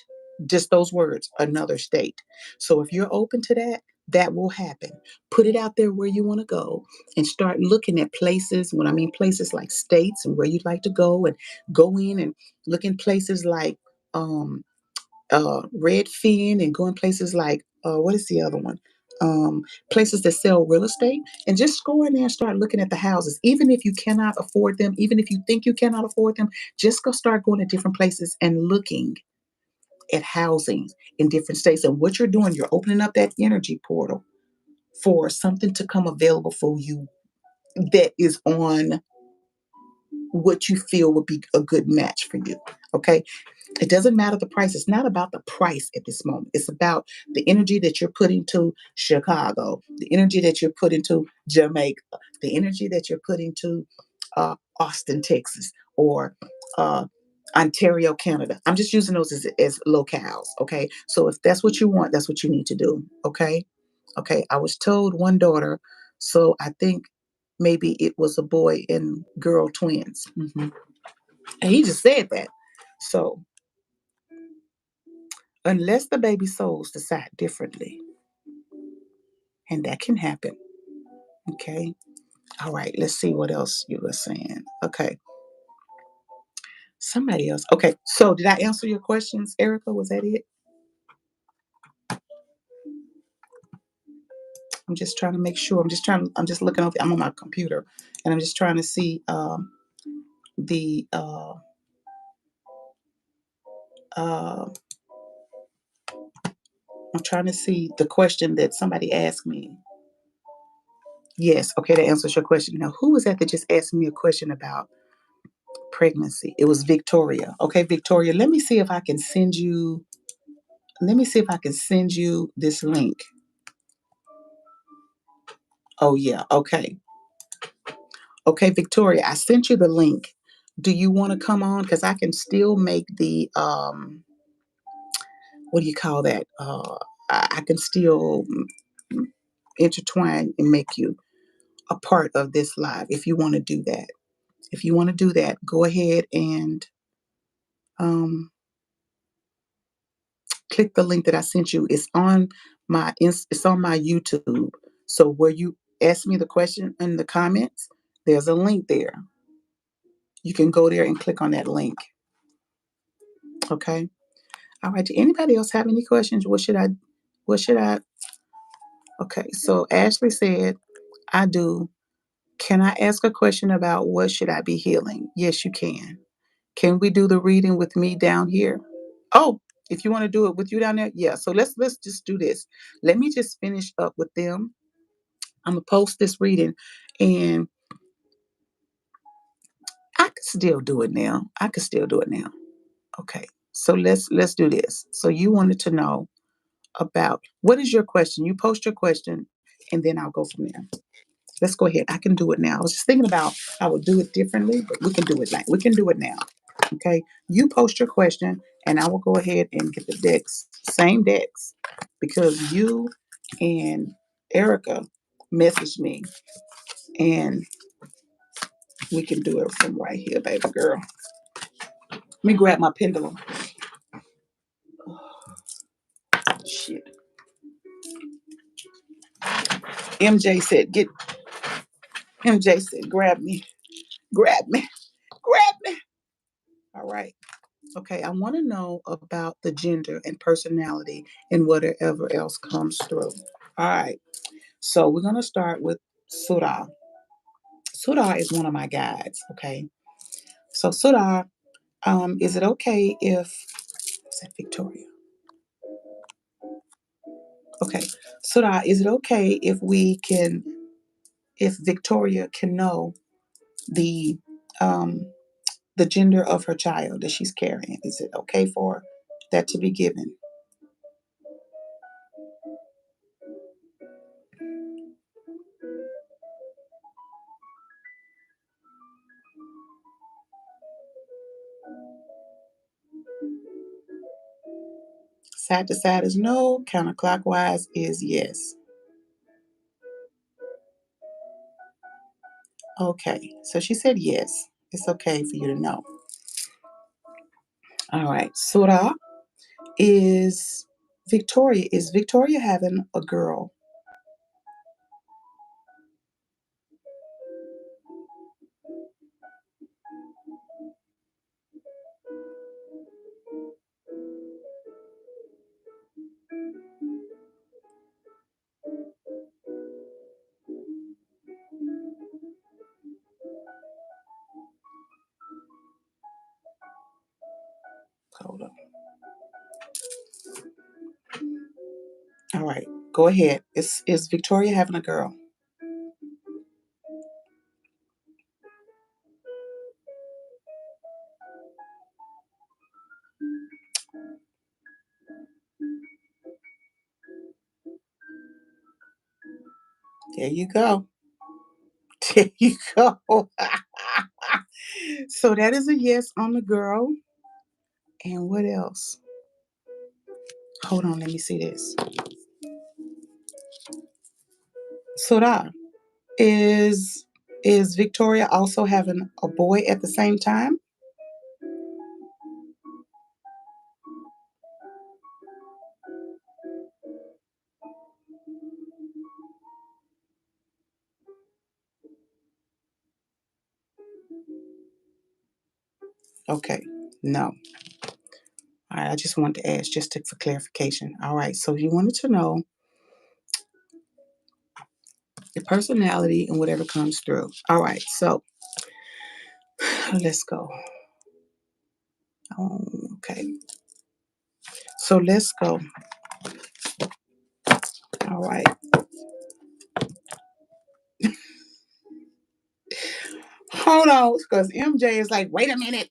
just those words, another state. So if you're open to that, that will happen. Put it out there where you want to go and start looking at places. When I mean places like states and where you'd like to go, and go in and look in places like um, Redfin, and go in places like, what is the other one? Places that sell real estate, and just go in there and start looking at the houses. Even if you cannot afford them, even if you think you cannot afford them, just go start going to different places and looking at housing in different states. And what you're doing, you're opening up that energy portal for something to come available for you that is on what you feel would be a good match for you. Okay. It doesn't matter the price. It's not about the price at this moment. It's about the energy that you're putting to Chicago, the energy that you're putting to Jamaica, the energy that you're putting to Austin, Texas, or uh, Ontario, Canada. I'm just using those as locales. Okay. So if that's what you want, that's what you need to do. Okay. Okay. I was told one daughter. So I think maybe it was a boy and girl twins. Mm-hmm. And he just said that. So unless the baby souls decide differently, and that can happen. Okay. All right. Let's see what else you were saying. Okay. Somebody else. Okay. So did I answer your questions, Erica? Was that it? I'm just trying to make sure. I'm just looking over. I'm on my computer, and I'm just trying to see the uh, I'm trying to see the question that somebody asked me. Yes. Okay. That answers your question. Now, who was that just asked me a question about pregnancy? It was Victoria. Okay, Victoria. Let me see if I can send you this link. Oh, yeah. Okay. Okay, Victoria, I sent you the link. Do you want to come on? Because I can still make the, what do you call that? I can still intertwine and make you a part of this live if you want to do that. If you want to do that, go ahead and um, click the link that I sent you. It's on my YouTube. So where you ask me the question in the comments, there's a link there. You can go there and click on that link. Okay. All right. Do anybody else have any questions? What should I? Okay. So Ashley said, I do. Can I ask a question about what should I be healing? Yes, you can. Can we do the reading with me down here? Oh, if you want to do it with you down there, yeah. So let's just do this. Let me just finish up with them. I'm gonna post this reading, and I could still do it now. I could still do it now. Okay. So let's do this. So you wanted to know about, what is your question? You post your question, and then I'll go from there. Let's go ahead. I can do it now. I was just thinking about I would do it differently, but we can do it now. Okay. You post your question, and I will go ahead and get the decks, same decks, because you and Erica messaged me, and we can do it from right here, baby girl. Let me grab my pendulum. Shit. MJ said, grab me, grab me, Okay, I want to know about the gender and personality and whatever else comes through. All right, so we're going to start with Surah. Surah is one of my guides, okay? So, Surah, is it okay if, is that Victoria? Okay, Surah, is it okay if if Victoria can know the um, the gender of her child that she's carrying? Is it okay for that to be given? Side to side is no, counterclockwise is yes. Okay, so she said yes. It's okay for you to know. All right, Surah, is Victoria having a girl? Hold on. All right, go ahead. Is Victoria having a girl? There you go. There you go. So that is a yes on the girl. And what else? Hold on, let me see this. Surah, is is Victoria also having a boy at the same time? Okay, no. All right, I just wanted to ask for clarification. All right, so you wanted to know the personality and whatever comes through. All right, so let's go. Oh, okay, so let's go. All right, hold on, because MJ is like, wait a minute.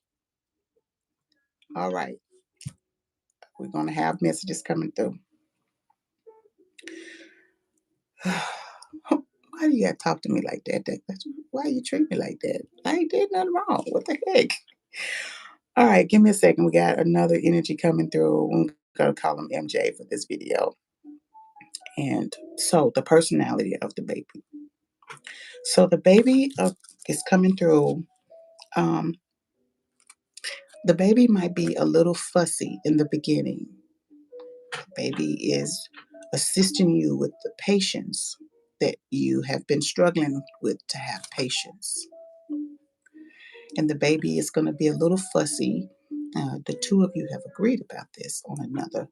All right, we're gonna have messages coming through. Why do you gotta talk to me like that? Why you treat me like that? I ain't did nothing wrong. What the heck? All right, give me a second. We got another energy coming through. I'm gonna call him MJ for this video. And so the personality of the baby. So the baby is coming through. Um, the baby might be a little fussy in the beginning. Baby is assisting you with the patience that you have been struggling with to have patience. And the baby is going to be a little fussy. The two of you have agreed about this on another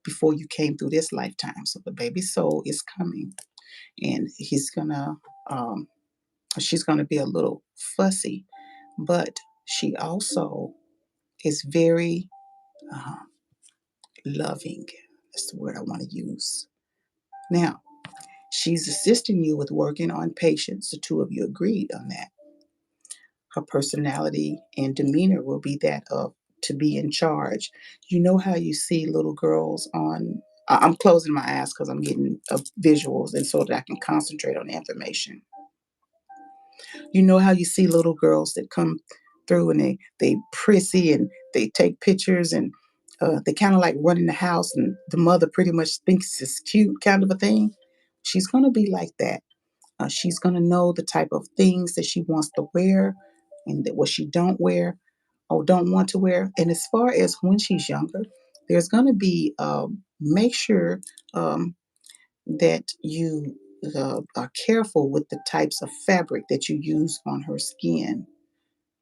before you came through this lifetime. So the baby soul is coming, and um, she's gonna be a little fussy, but she also is very uh, loving. That's the word I want to use. Now, she's assisting you with working on patience. The two of you agreed on that. Her personality and demeanor will be that of to be in charge. You know how you see little girls on. I'm closing my eyes because I'm getting visuals, and so that I can concentrate on the information. You know how you see little girls that come through and they prissy and they take pictures and they kind of like run in the house and the mother pretty much thinks it's cute kind of a thing. She's gonna be like that. She's gonna know the type of things that she wants to wear and that what she don't wear or don't want to wear. And as far as when she's younger, there's gonna be make sure um, that you are careful with the types of fabric that you use on her skin,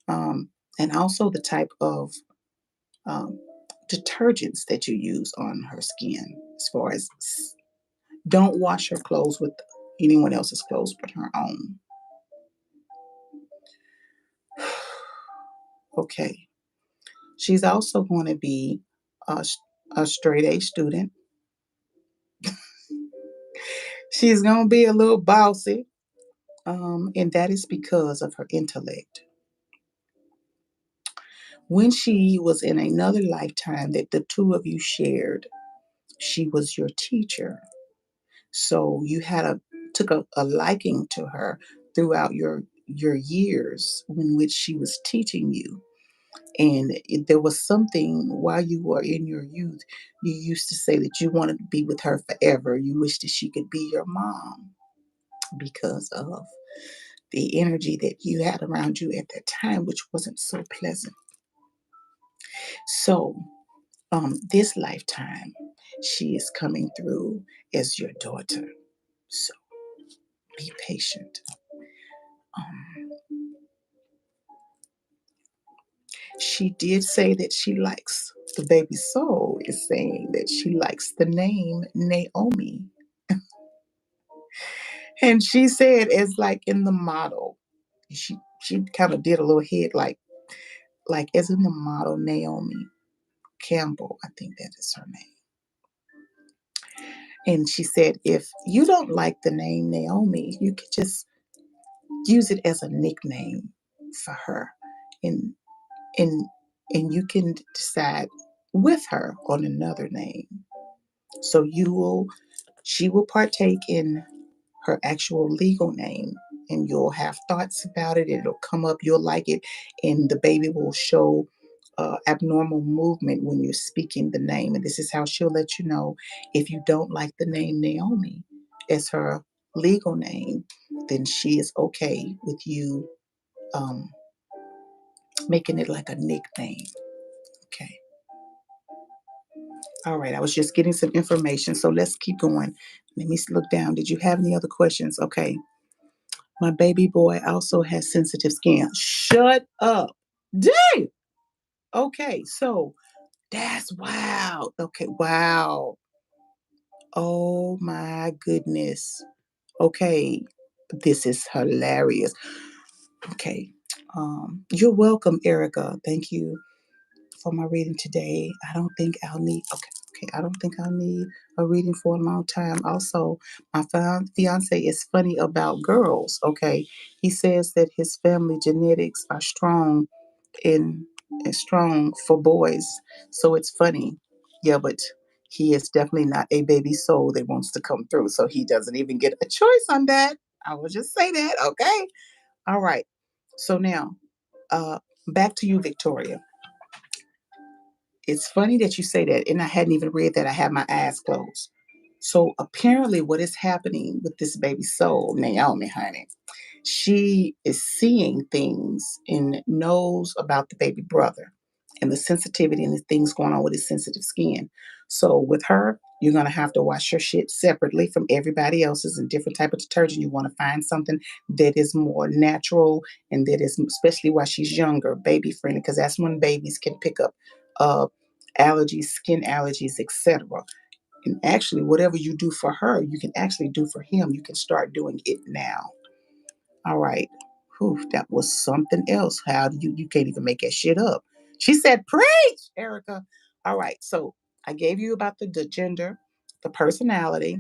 um, and also the type of um, detergents that you use on her skin. As far as don't wash her clothes with anyone else's clothes but her own. Okay. She's also going to be a, a straight A student. She's going to be a little bossy, and that is because of her intellect. When she was in another lifetime that the two of you shared, she was your teacher. So you had took a liking to her throughout your years in which she was teaching you. And there was something while you were in your youth, you used to say that you wanted to be with her forever. You wished that she could be your mom because of the energy that you had around you at that time, which wasn't so pleasant. So, this lifetime, she is coming through as your daughter. So, be patient. Um, she did say that she likes, the baby soul is saying that she likes the name Naomi. And she said, as like in the model, she kind of did a little head like as in the model Naomi Campbell, I think that is her name. And she said, if you don't like the name Naomi, you could just use it as a nickname for her. And and and you can decide with her on another name. So she will partake in her actual legal name, and you'll have thoughts about it. It'll come up, you'll like it, and the baby will show abnormal movement when you're speaking the name. And this is how she'll let you know if you don't like the name Naomi as her legal name, then she is okay with you um, making it like a nickname. Okay. All right. I was just getting some information. So let's keep going. Let me look down. Did you have any other questions? Okay. My baby boy also has sensitive skin. Shut up. Dang. Okay. So that's wow. Okay. Wow. Oh my goodness. Okay. This is hilarious. Okay. You're welcome, Erica. Thank you for my reading today. I don't think I'll need, okay, I don't think I'll need a reading for a long time. Also, my fiance is funny about girls. Okay. He says that his family genetics are strong in strong for boys. So it's funny. Yeah, but he is definitely not a baby soul that wants to come through. So he doesn't even get a choice on that. I will just say that. Okay. All right. So now, uh, back to you, Victoria. It's funny that you say that, and I hadn't even read that. I had my eyes closed. So apparently, what is happening with this baby soul, Naomi, honey, she is seeing things and knows about the baby brother and the sensitivity and the things going on with his sensitive skin. So with her, you're gonna have to wash your shit separately from everybody else's and different type of detergent. You want to find something that is more natural and that is, especially while she's younger, baby friendly, because that's when babies can pick up uh, allergies, skin allergies, etc. And actually, whatever you do for her, you can actually do for him. You can start doing it now. All right. Whew, that was something else. How do you can't even make that shit up. She said, preach, Erica. All right. So I gave you about the gender, the personality.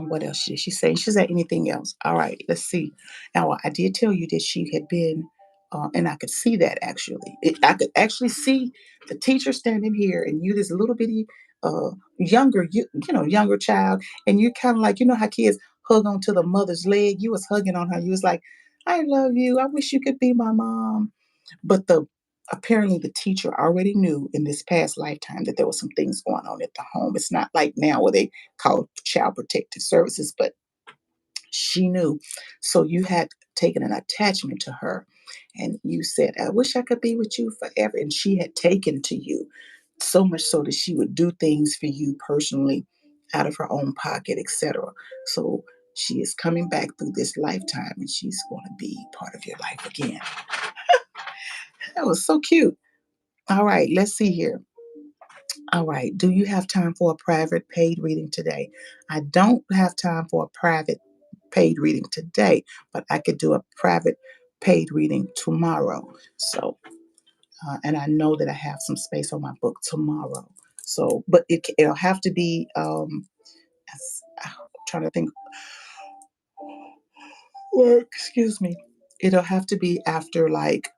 What else did she say? She said anything else. All right, let's see. Now I did tell you that she had been, and I could see that actually. I could actually see the teacher standing here, and you this little bitty, younger, younger child, and you kind of like how kids hug onto the mother's leg. You was hugging on her. You was like, "I love you. I wish you could be my mom." But the apparently the teacher already knew in this past lifetime that there was some things going on at the home. It's not like now where they call child protective services, but she knew. So you had taken an attachment to her and you said, I wish I could be with you forever. And she had taken to you so much so that she would do things for you personally out of her own pocket, etc. So she is coming back through this lifetime and she's going to be part of your life again. That was so cute. All right, let's see here. All right, do you have time for a private paid reading today? I don't have time for a private paid reading today, but I could do a private paid reading tomorrow. So, and I know that I have some space on my book tomorrow. So, but it'll have to be. I'm trying to think. Well, excuse me. It'll have to be after like.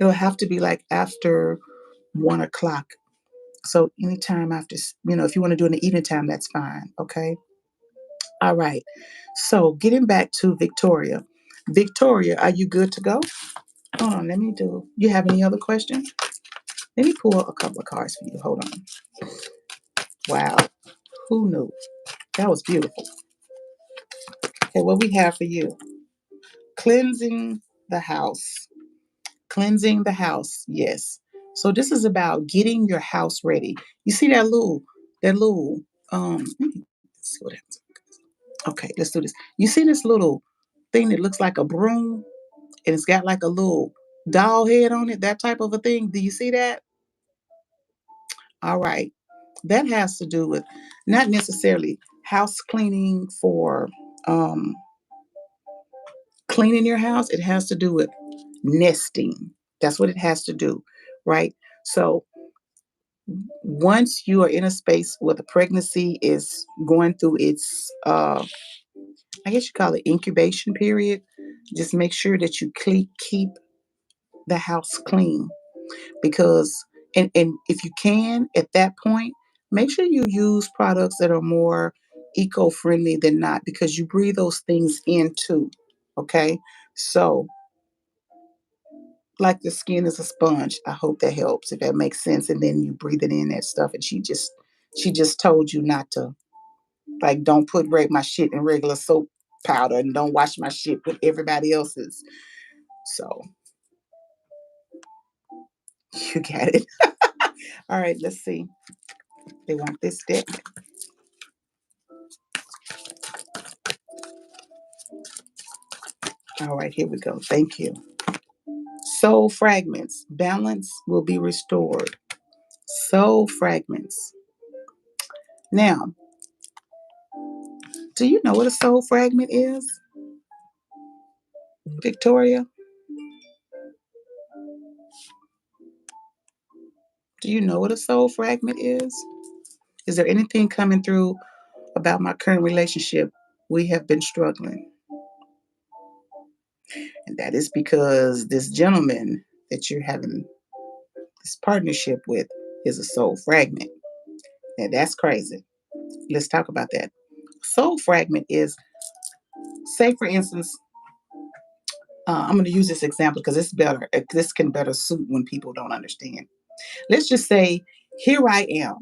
It'll have to be like after 1 o'clock. So anytime after, if you want to do it in the evening time, that's fine. Okay. All right. So getting back to Victoria. Victoria, are you good to go? Hold on. Let me do. You have any other questions? Let me pull a couple of cards for you. Hold on. Wow. Who knew? That was beautiful. Okay. What we have for you? Cleansing the house. Cleansing the house. Yes. So this is about getting your house ready. You see that little, let's see what happens. Okay, let's do this. You see this little thing that looks like a broom and it's got like a little doll head on it, that type of a thing. Do you see that? All right. That has to do with not necessarily house cleaning for um, cleaning your house. It has to do with nesting. That's what it has to do, right? So once you are in a space where the pregnancy is going through its I guess you call it incubation period, just make sure that you keep the house clean because and if you can at that point, make sure you use products that are more eco-friendly than not because you breathe those things in too. Okay? So like the skin is a sponge. I hope that helps if that makes sense. And then you breathe it in that stuff and she just told you not to like don't put my shit in regular soap powder and don't wash my shit with everybody else's. So you got it. All right, let's see. They want this deck. All right, here we go. Thank you. Soul fragments. Balance will be restored. Soul fragments. Now, do you know what a soul fragment is, Victoria? Do you know what a soul fragment is? Is there anything coming through about my current relationship? We have been struggling. And that is because this gentleman that you're having this partnership with is a soul fragment. Now that's crazy. Let's talk about that. Soul fragment is, say for instance, I'm going to use this example because it's better. This can better suit when people don't understand. Let's just say, here I am,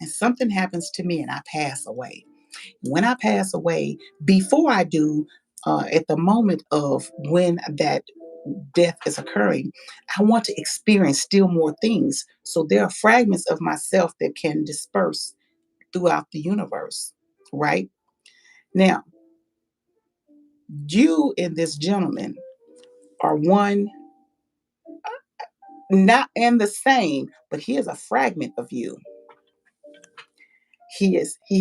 and something happens to me, and I pass away. When I pass away, before I do, at the moment of when that death is occurring, I want to experience still more things. So there are fragments of myself that can disperse throughout the universe, right? Now, you and this gentleman are one, not and the same, but he is a fragment of you. He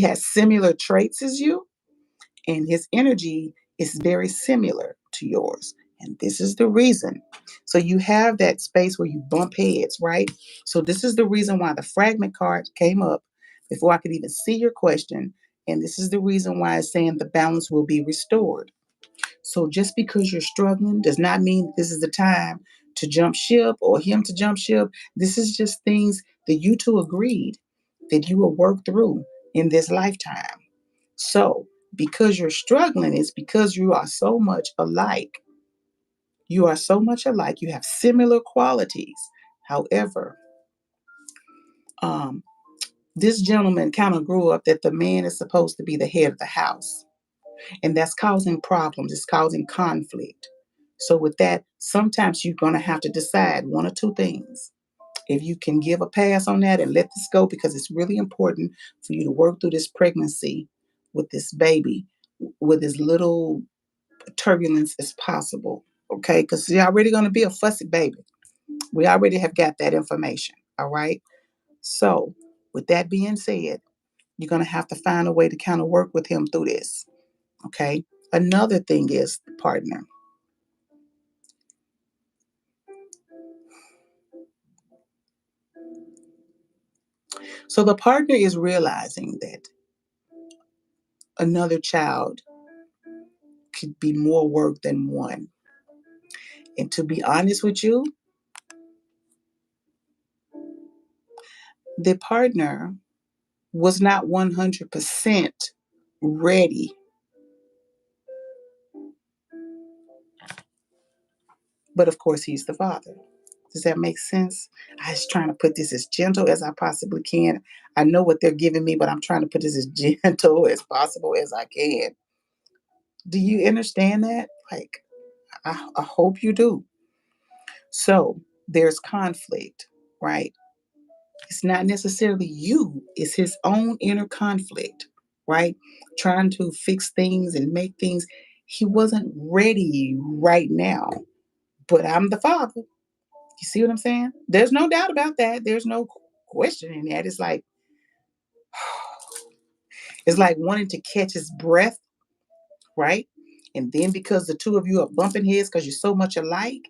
has similar traits as you, and his energy is very similar to yours. And this is the reason. So you have that space where you bump heads, right? So this is the reason why the fragment card came up before I could even see your question. And this is the reason why it's saying the balance will be restored. So just because you're struggling does not mean this is the time to jump ship or him to jump ship. This is just things that you two agreed that you will work through in this lifetime. So because you're struggling, it's because you are so much alike. You are so much alike. You have similar qualities. However, um, this gentleman kind of grew up that the man is supposed to be the head of the house. And that's causing problems, it's causing conflict. So, with that, sometimes you're going to have to decide one or two things. If you can give a pass on that and let this go, because it's really important for you to work through this pregnancy with this baby with as little turbulence as possible. Okay, because you're already going to be a fussy baby. We already have got that information. All right. So, with that being said, you're going to have to find a way to kind of work with him through this. Okay. Another thing is the partner. So, the partner is realizing that another child could be more work than one. And to be honest with you, the partner was not 100% ready. But of course, he's the father. Does that make sense? I was trying to put this as gentle as I possibly can. I know what they're giving me, but I'm trying to put this as gentle as possible as I can. Do you understand that? Like, I hope you do. So there's conflict, right? It's not necessarily you, it's his own inner conflict, right? Trying to fix things and make things. He wasn't ready right now, but I'm the father. You see what I'm saying? There's no doubt about that. There's no questioning that. It's like wanting to catch his breath, right? And then because the two of you are bumping heads because you're so much alike,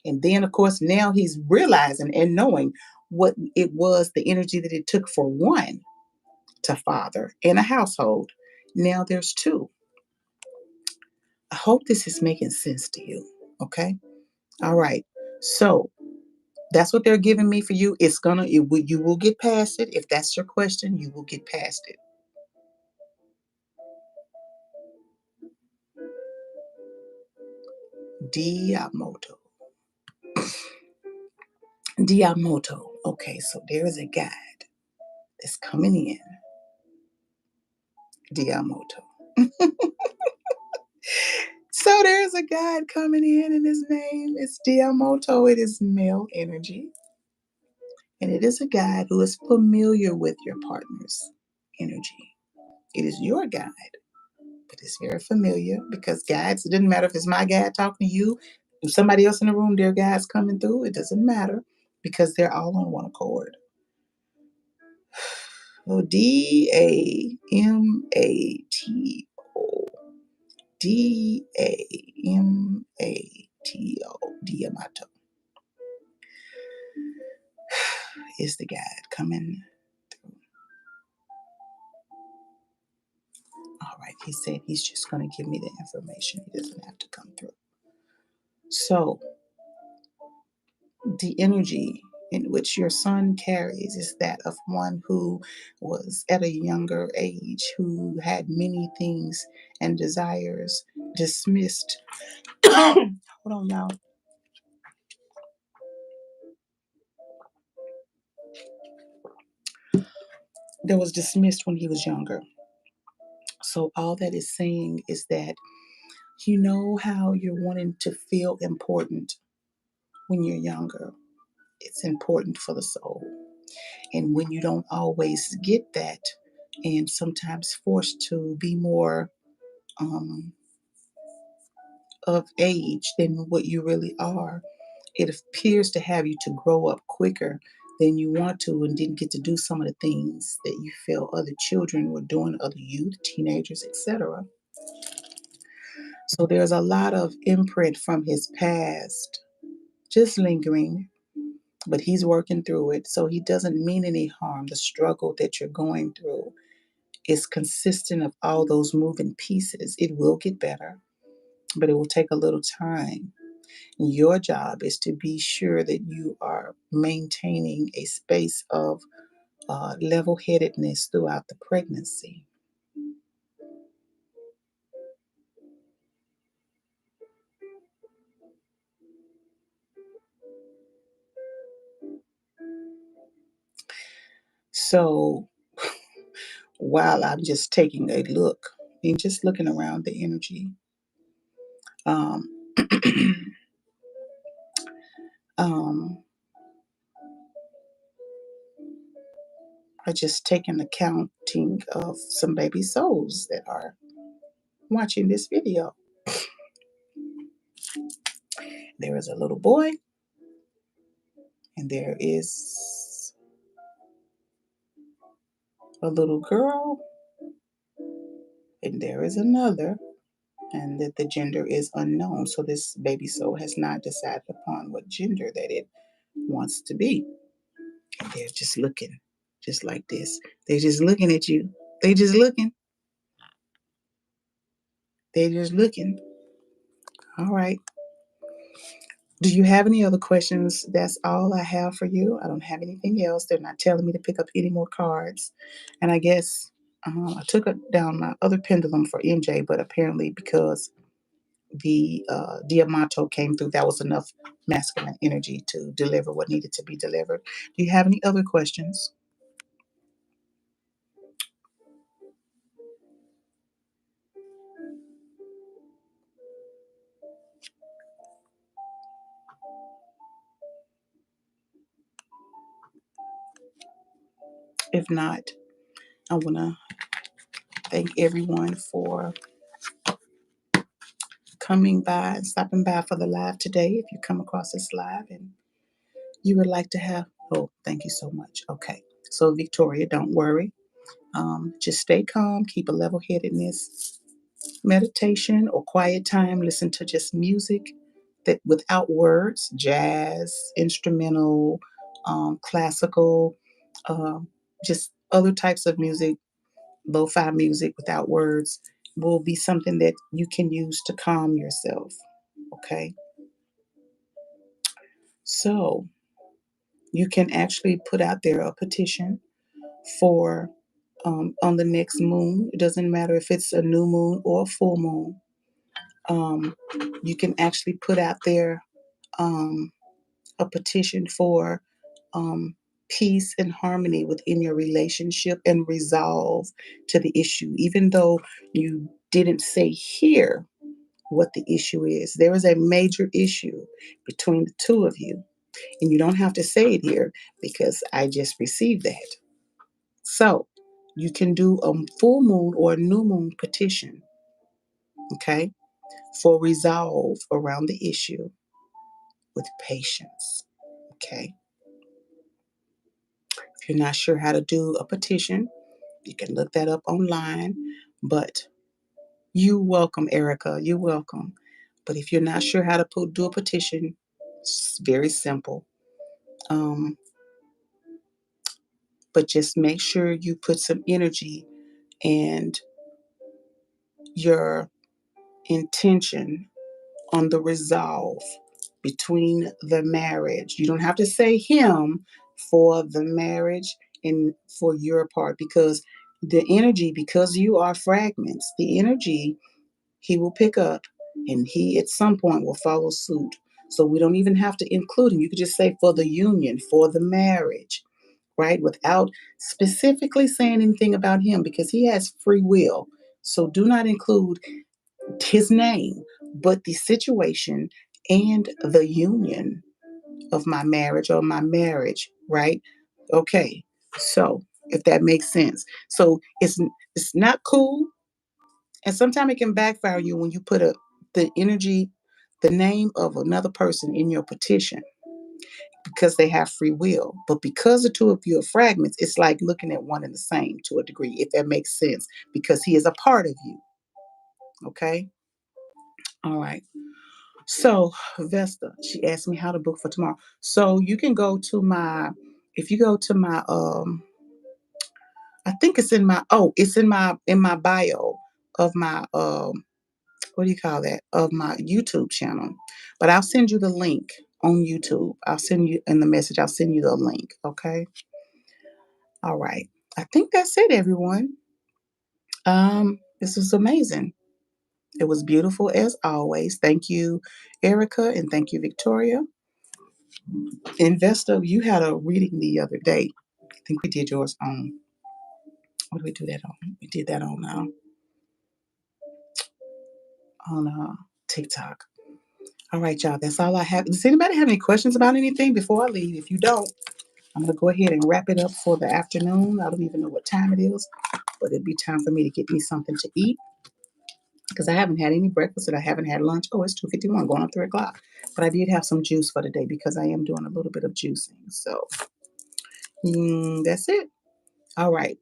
and then of course now he's realizing and knowing what it was, the energy that it took for one to father in a household. Now there's two. I hope this is making sense to you. Okay. All right. So that's what they're giving me for you. You will get past it. If that's your question, you will get past it. Diamoto. Diamoto. Okay, so there is a guide that's coming in. Diamoto. So there's a guide coming in, and his name is Diamoto. It is male energy. And it is a guide who is familiar with your partner's energy. It is your guide, but it's very familiar because guides, it doesn't matter if it's my guide talking to you, if somebody else in the room, their guide's coming through, it doesn't matter because they're all on one accord. Oh, Diamato. Diamato. Diamato is the guide coming through. All right, he said he's just going to give me the information. He doesn't have to come through. So, the energy in which your son carries is that of one who was at a younger age, who had many things and desires dismissed. Hold on, y'all. That was dismissed when he was younger. So, all that is saying is that you know how you're wanting to feel important when you're younger. It's important for the soul. And when you don't always get that, and sometimes forced to be more um, of age than what you really are, it appears to have you to grow up quicker than you want to and didn't get to do some of the things that you feel other children were doing, other youth, teenagers, etc. So there's a lot of imprint from his past just lingering, but he's working through it. So he doesn't mean any harm. The struggle that you're going through is consistent of all those moving pieces. It will get better, but it will take a little time. Your job is to be sure that you are maintaining a space of level headedness throughout the pregnancy. So while I'm just taking a look and just looking around the energy, um, um, I just taken accounting of some baby souls that are watching this video. There is a little boy And there is a little girl, and there is another, and that the gender is unknown. So this baby soul has not decided upon what gender that it wants to be. And they're just looking, just like this. They're just looking at you. They just looking. They're just looking. All right. Do you have any other questions? That's all I have for you. I don't have anything else. They're not telling me to pick up any more cards. And I guess I took down my other pendulum for MJ, but apparently because the Diamato came through, that was enough masculine energy to deliver what needed to be delivered. Do you have any other questions? If not, I want to thank everyone for coming by and stopping by for the live today. If you come across this live and you would like to have, oh, thank you so much. Okay. So, Victoria, don't worry. Just stay calm, keep a level headedness, meditation or quiet time, listen to just music that without words, jazz, instrumental, classical, just other types of music, lo-fi music without words will be something that you can use to calm yourself. Okay. So you can actually put out there a petition for on the next moon. It doesn't matter if it's a new moon or a full moon. Um, you can actually put out there um, a petition for um, peace and harmony within your relationship and resolve to the issue, even though you didn't say here what the issue is. There is a major issue between the two of you, and you don't have to say it here because I just received that. So you can do a full moon or a new moon petition, okay, for resolve around the issue with patience, okay? If you're not sure how to do a petition, you can look that up online, but you welcome, Erica, you're welcome. But if you're not sure how to do a petition, it's very simple. Um, but just make sure you put some energy and your intention on the resolve between the marriage. You don't have to say him for the marriage and for your part because the energy, because you are fragments, the energy he will pick up and he at some point will follow suit. So we don't even have to include him. You could just say for the union, for the marriage, right? Without specifically saying anything about him because he has free will. So do not include his name, but the situation and the union of my marriage or my marriage, right? Okay. So if that makes sense. So it's not cool. And sometimes it can backfire you when you put the energy, the name of another person in your petition because they have free will. But because the two of you are fragments, it's like looking at one and the same to a degree, if that makes sense, because he is a part of you. Okay. All right. So, Vesta, she asked me how to book for tomorrow. So you can go to my, if you go to my, I think it's in my, oh, it's in my bio of my, what do you call that? Of my YouTube channel. But I'll send you the link on YouTube. I'll send you in the message. I'll send you the link. Okay. All right. I think that's it, everyone. This was amazing. It was beautiful as always. Thank you, Erica, and thank you, Victoria. Investor, you had a reading the other day. I think we did yours on. What did we do that on? We did that on TikTok. All right, y'all. That's all I have. Does anybody have any questions about anything before I leave? If you don't, I'm gonna go ahead and wrap it up for the afternoon. I don't even know what time it is, but it'd be time for me to get me something to eat because I haven't had any breakfast and I haven't had lunch. Oh, it's 2:51, going on 3 o'clock. But I did have some juice for today because I am doing a little bit of juicing. So that's it. All right.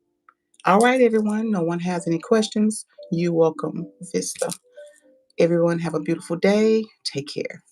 All right, everyone. No one has any questions. You welcome, Vista. Everyone have a beautiful day. Take care.